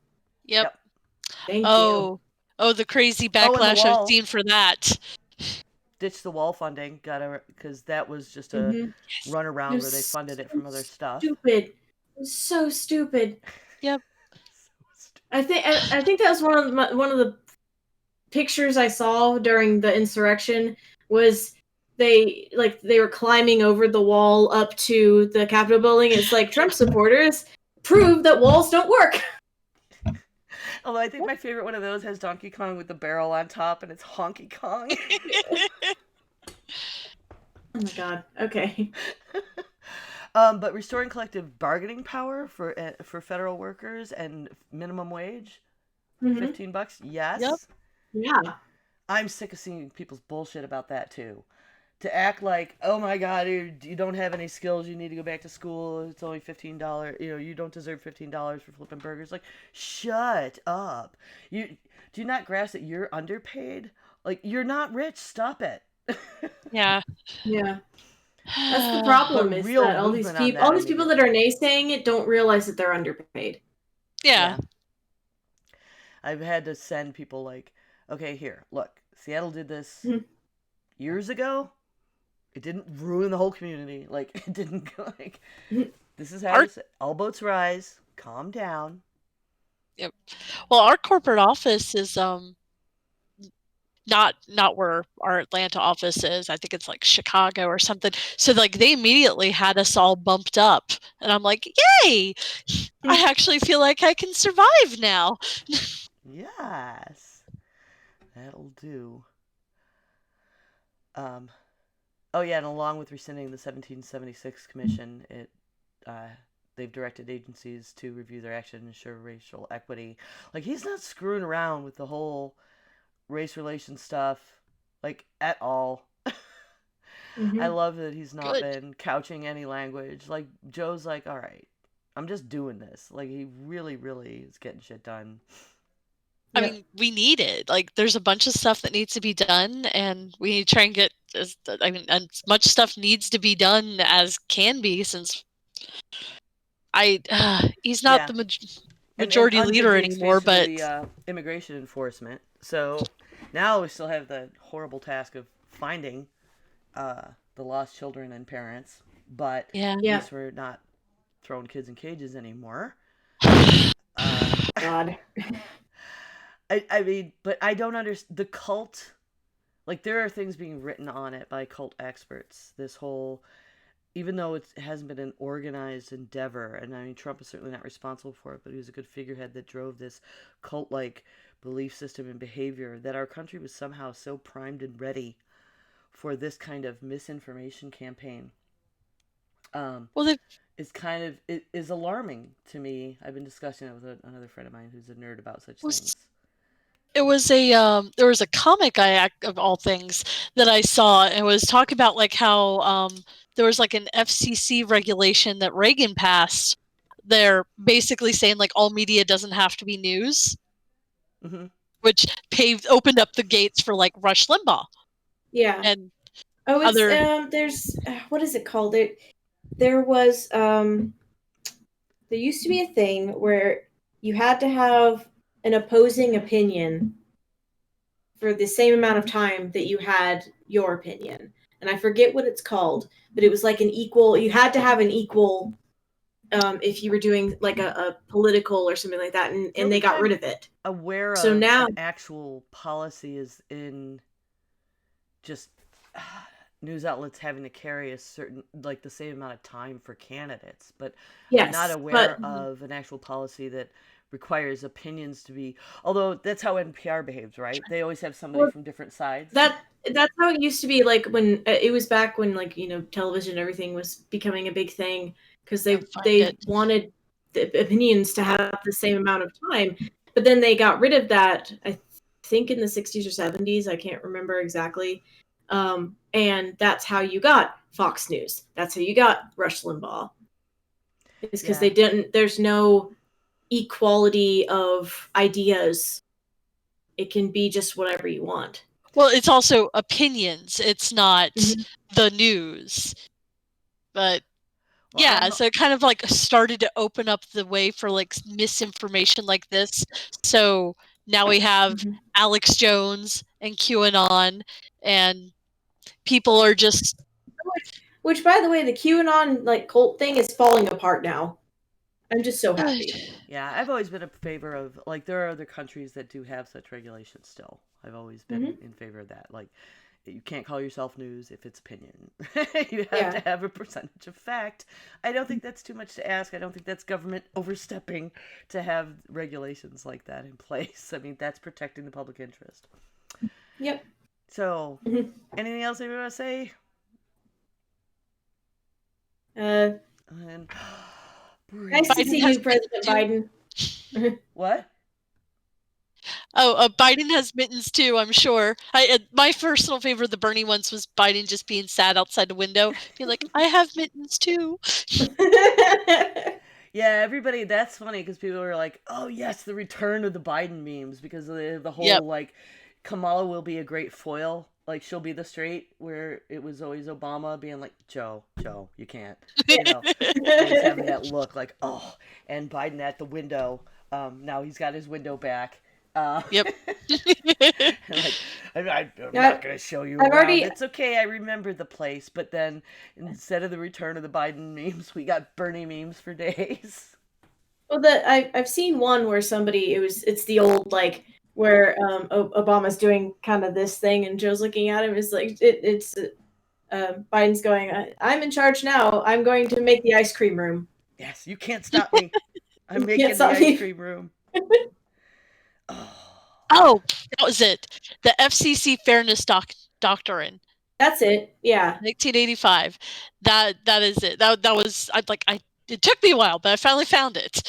Yep. Thank you. Oh, the crazy backlash I've seen for that. Ditch the wall funding, because that was just a runaround where they funded it from other stuff. Stupid. So stupid. Yep. I think that was one of the pictures I saw during the insurrection was they were climbing over the wall up to the Capitol building. It's like, Trump supporters prove that walls don't work. Although I think my favorite one of those has Donkey Kong with the barrel on top, and it's Honky Kong. Oh my God. Okay. But restoring collective bargaining power for federal workers and minimum wage, $15. Yes. Yep. Yeah. I'm sick of seeing people's bullshit about that too. To act like, oh my God, you don't have any skills, you need to go back to school, it's only $15, you don't deserve $15 for flipping burgers. Like, shut up. Do you not grasp that you're underpaid? Like, you're not rich, stop it. Yeah. Yeah. That's the problem, is that all these people that are naysaying it don't realize that they're underpaid. Yeah. I've had to send people like, okay, here, look, Seattle did this years ago. It didn't ruin the whole community. Like, it didn't go like, this is how all boats rise. Calm down. Yep. Well, our corporate office is not where our Atlanta office is. I think it's like Chicago or something. So like they immediately had us all bumped up, and I'm like, yay! I actually feel like I can survive now. Yes. That'll do. Oh yeah, and along with rescinding the 1776 commission, they've directed agencies to review their action and ensure racial equity. Like, he's not screwing around with the whole race relations stuff, like, at all. Mhm. I love that he's not Good. been couching any language. Like, Joe's like, all right, I'm just doing this. Like, he really, really is getting shit done. I Yep. mean, we need it. Like, there's a bunch of stuff that needs to be done, and we need to try and get as much stuff needs to be done as can be, since he's not Yeah. the And majority undid leader the anymore. expansion of But the immigration enforcement. So now we still have the horrible task of finding the lost children and parents. But yeah, at Yeah. least we're not throwing kids in cages anymore. God. I mean, but I don't understand the cult. Like, there are things being written on it by cult experts. This whole, even though it hasn't been an organized endeavor, and I mean, Trump is certainly not responsible for it, but he was a good figurehead that drove this cult-like belief system and behavior, that our country was somehow so primed and ready for this kind of misinformation campaign. well, It is alarming to me. I've been discussing it with another friend of mine who's a nerd about such things. it was there was a comic of all things that I saw, and it was talking about like how there was like an FCC regulation that Reagan passed. They're basically saying like all media doesn't have to be news, Mm-hmm. which opened up the gates for like Rush Limbaugh Yeah. and Oh, it's other. there's what is it called? There was there used to be a thing where you had to have an opposing opinion for the same amount of time that you had your opinion. And I forget what it's called, but it was like an equal, you had to have an equal if you were doing like a political or something like that, and they got rid of it. Aware So of now, an actual policy is in just news outlets having to carry a certain, like, the same amount of time for candidates, but I'm not yes, aware but of an actual policy that requires opinions to be, although that's how NPR behaves, right? They always have somebody well, from different sides. that's how it used to be. Like when it was back when, like, television and everything was becoming a big thing, because I'll find they it. wanted the opinions to have the same amount of time, but then they got rid of that. I think in the 60s or 70s. I can't remember exactly. And that's how you got Fox News. That's how you got Rush Limbaugh. It's because Yeah. there's no equality of ideas. It can be just whatever you want. Well, it's also opinions. It's not Mhm. the news. But Well, yeah, so it kind of like started to open up the way for like misinformation like this. So now we have Mhm. Alex Jones and QAnon, and people are just Which, by the way, the QAnon like cult thing is falling apart now. I'm just so happy. yeah, I've always been in favor of, like, there are other countries that do have such regulations still. I've always been in favor of that. Like, you can't call yourself news if it's opinion. You have to have a percentage of fact. I don't think that's too much to ask. I don't think that's government overstepping to have regulations like that in place. I mean, that's protecting the public interest. Yep. So, anything else you want to say? Nice to Biden see has you, President Biden. What? Biden has mittens too, I'm sure. My personal favorite of the Bernie ones was Biden just being sad outside the window, being like, "I have mittens too." Yeah, everybody, that's funny because people are like, oh, yes, the return of the Biden memes because of the whole, Yep. like, Kamala will be a great foil. Like, she'll be the straight, where it was always Obama being like, Joe, you can't. Always having that look like, oh, and Biden at the window. Now he's got his window back. Yep. Like, I'm not going to show you I've around. already- It's okay, I remember the place. But then, instead of the return of the Biden memes, we got Bernie memes for days. Well, I've seen one where it's the old, like, where Obama's doing kind of this thing and Joe's looking at him. It's like it's Biden's going, I'm in charge now. I'm going to make the ice cream room. Yes, you can't stop me. I'm You making can't the stop me. ice cream room. Oh. Oh, that was it. The FCC Fairness Doctrine, That's it. Yeah. 1985. That is it. That was I. It took me a while, but I finally found it.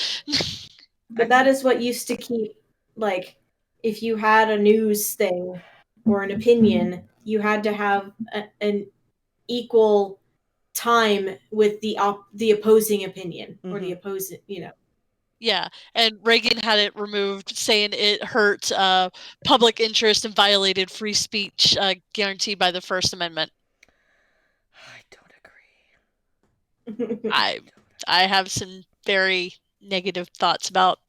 But that is what used to keep, like, if you had a news thing or an opinion, you had to have an equal time with the opposing opinion or the opposing, Yeah, and Reagan had it removed, saying it hurt public interest and violated free speech guaranteed by the First Amendment. I don't agree. I have some very negative thoughts about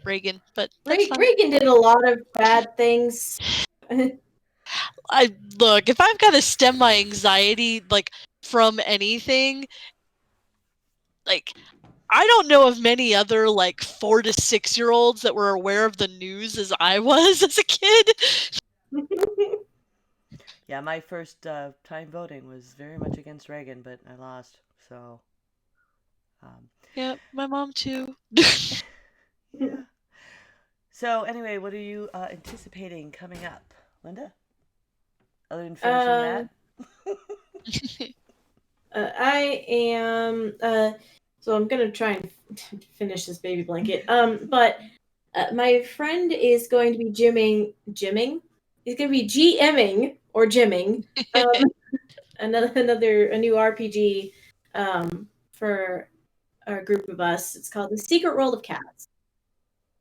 Reagan, but that's fine. Reagan did a lot of bad things. Look, if I've got to stem my anxiety like from anything, like I don't know of many other like 4 to 6 year olds that were aware of the news as I was as a kid. Yeah, my first time voting was very much against Reagan, but I lost. So. Yeah, my mom too. Yeah. So anyway, what are you anticipating coming up, Linda? Other than finishing that? I am. So I'm gonna try and finish this baby blanket. But my friend is going to be gymming. He's going to be GMing or gymming. A new RPG for a group of us. It's called The Secret World of Cats,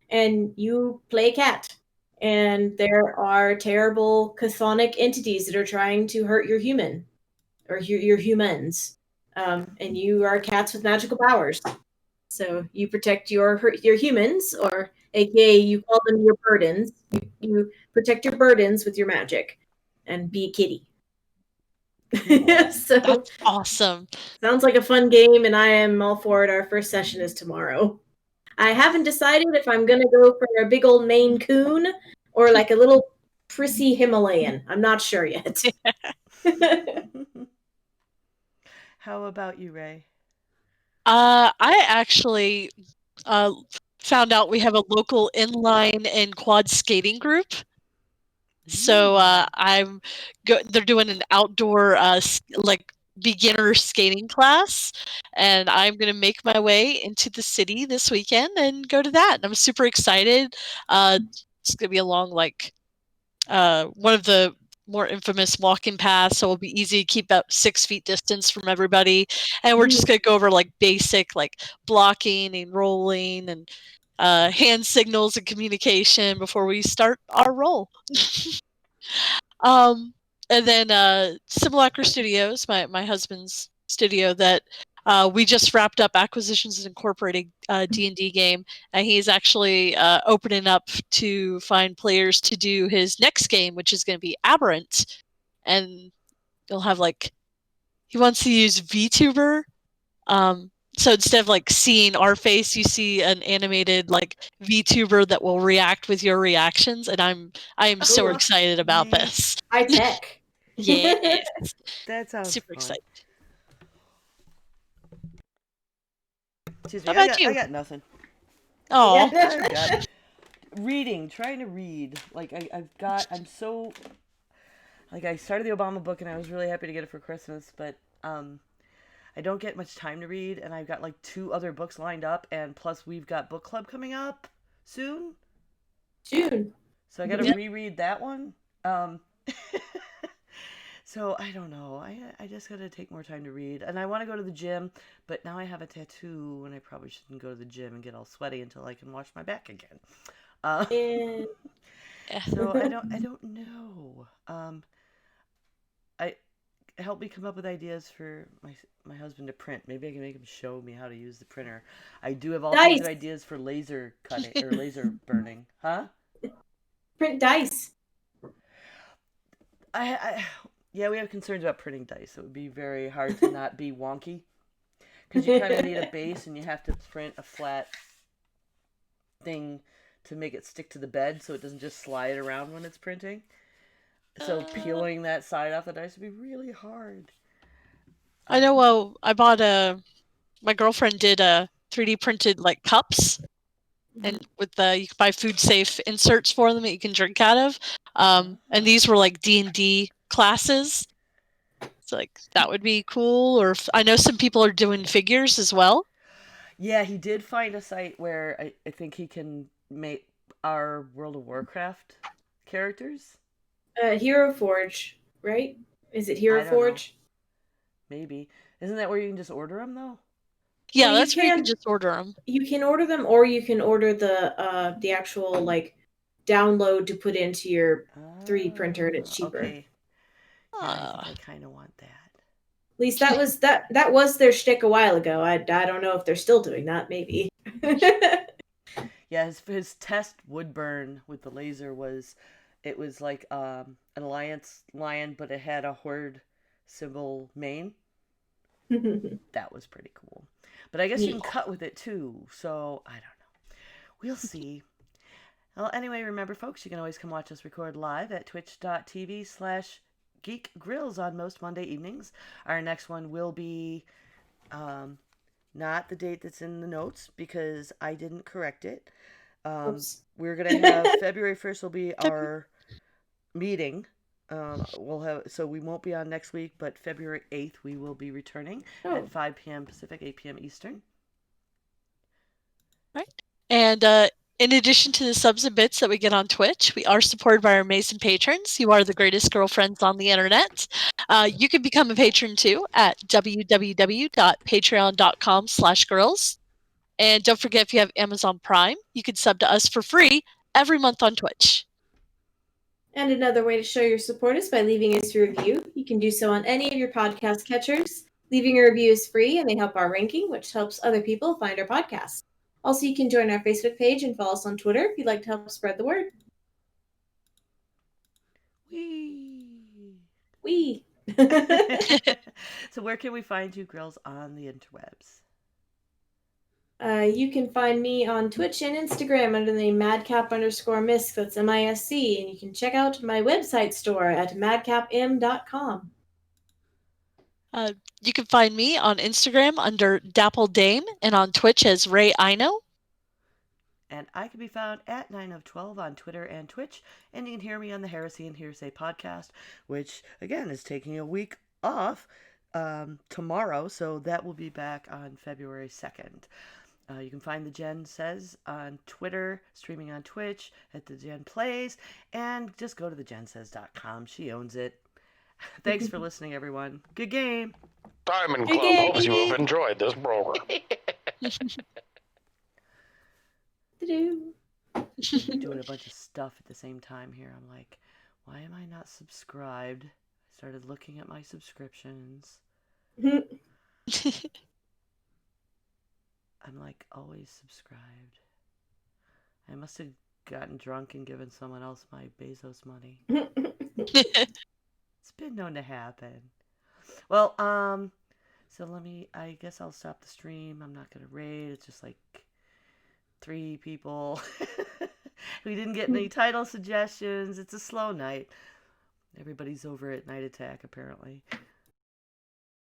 and you play cat. And there are terrible chthonic entities that are trying to hurt your human or your humans. And you are cats with magical powers. So you protect your humans, or aka you call them your burdens. You protect your burdens with your magic, and be a kitty. So that's awesome. Sounds like a fun game, and I am all for it. Our first session is tomorrow. I haven't decided if I'm gonna go for a big old Maine Coon or like a little prissy Himalayan. I'm not sure yet. How about you, Ray? I actually found out we have a local inline and quad skating group. So they're doing an outdoor like beginner skating class, and I'm gonna make my way into the city this weekend and go to that. And I'm super excited. It's gonna be along like one of the more infamous walking paths, so it'll be easy to keep about 6 feet distance from everybody. And we're just gonna go over like basic like blocking and rolling and hand signals and communication before we start our roll. And then Simulacra Studios, my husband's studio, that we just wrapped up Acquisitions and Incorporated D&D game, and he's actually opening up to find players to do his next game, which is going to be Aberrant, and he'll have like he wants to use VTuber. So instead of like seeing our face, you see an animated like VTuber that will react with your reactions, and I am so excited about this. High tech. Yes. That sounds super fun. excited. Excuse me. How about you? I got nothing. Oh, I got reading, trying to read. Like I'm so like I started the Obama book and I was really happy to get it for Christmas, but I don't get much time to read, and I've got like 2 other books lined up, and plus we've got book club coming up soon. June. So I got to reread that one. So I don't know. I just got to take more time to read, and I want to go to the gym, but now I have a tattoo, and I probably shouldn't go to the gym and get all sweaty until I can wash my back again. So I don't know. Help me come up with ideas for my husband to print. Maybe I can make him show me how to use the printer. I do have all kinds of ideas for laser cutting or laser burning. Huh? Print dice. Yeah, we have concerns about printing dice. It would be very hard to not be wonky, because you kind of need a base, and you have to print a flat thing to make it stick to the bed so it doesn't just slide around when it's printing. So peeling that side off the dice would be really hard. I know. I bought my girlfriend did 3D printed like cups, and with the you can buy food safe inserts for them that you can drink out of. And these were like D&D classes. So like that would be cool. Or I know some people are doing figures as well. Yeah, he did find a site where I think he can make our World of Warcraft characters. Hero Forge, right? Is it Hero I don't know. Forge? Maybe. Isn't that where you can just order them though? Yeah, Well, that's where you can just order them. You can order them, or you can order the actual like download to put into your 3D printer, and it's cheaper. Okay. Yeah, I think I kind of want that. At least that was their shtick a while ago. I don't know if they're still doing that. Maybe. Yeah, his test wood burn with the laser was, it was like an alliance lion, but it had a horde symbol mane. That was pretty cool. But I guess you can cut with it too, so I don't know. We'll see. Well, anyway, remember, folks, you can always come watch us record live at twitch.tv/Geek Grills on most Monday evenings. Our next one will be not the date that's in the notes because I didn't correct it. We're going to have February 1st will be our meeting. So we won't be on next week, but February 8th we will be returning at 5 p.m. Pacific, 8 p.m. Eastern. Right. And in addition to the subs and bits that we get on Twitch, we are supported by our amazing patrons. You are the greatest girlfriends on the internet. You can become a patron too at www.patreon.com/girls. And don't forget, if you have Amazon Prime, you can sub to us for free every month on Twitch. And another way to show your support is by leaving us a review. You can do so on any of your podcast catchers. Leaving a review is free, and they help our ranking, which helps other people find our podcast. Also, you can join our Facebook page and follow us on Twitter if you'd like to help spread the word. Wee. So where can we find you girls on the interwebs? You can find me on Twitch and Instagram under the name madcap_misc. That's MISC. And you can check out my website store at madcapm.com. You can find me on Instagram under Dapple Dame and on Twitch as Ray Ino. And I can be found at 9 of 12 on Twitter and Twitch. And you can hear me on the Heresy and Hearsay podcast, which, again, is taking a week off tomorrow. So that will be back on February 2nd. You can find the Jen Says on Twitter, streaming on Twitch at the Jen Plays, and just go to thejensays.com. She owns it. Thanks for listening, everyone. Good game. Diamond Club hopes you have enjoyed this program. Doing a bunch of stuff at the same time here. I'm like, why am I not subscribed? I started looking at my subscriptions. I'm like always subscribed. I must have gotten drunk and given someone else my Bezos money. It's been known to happen. Well, so I guess I'll stop the stream. I'm not gonna raid. It's just like 3 people. We didn't get any title suggestions. It's a slow night. Everybody's over at Night Attack, apparently.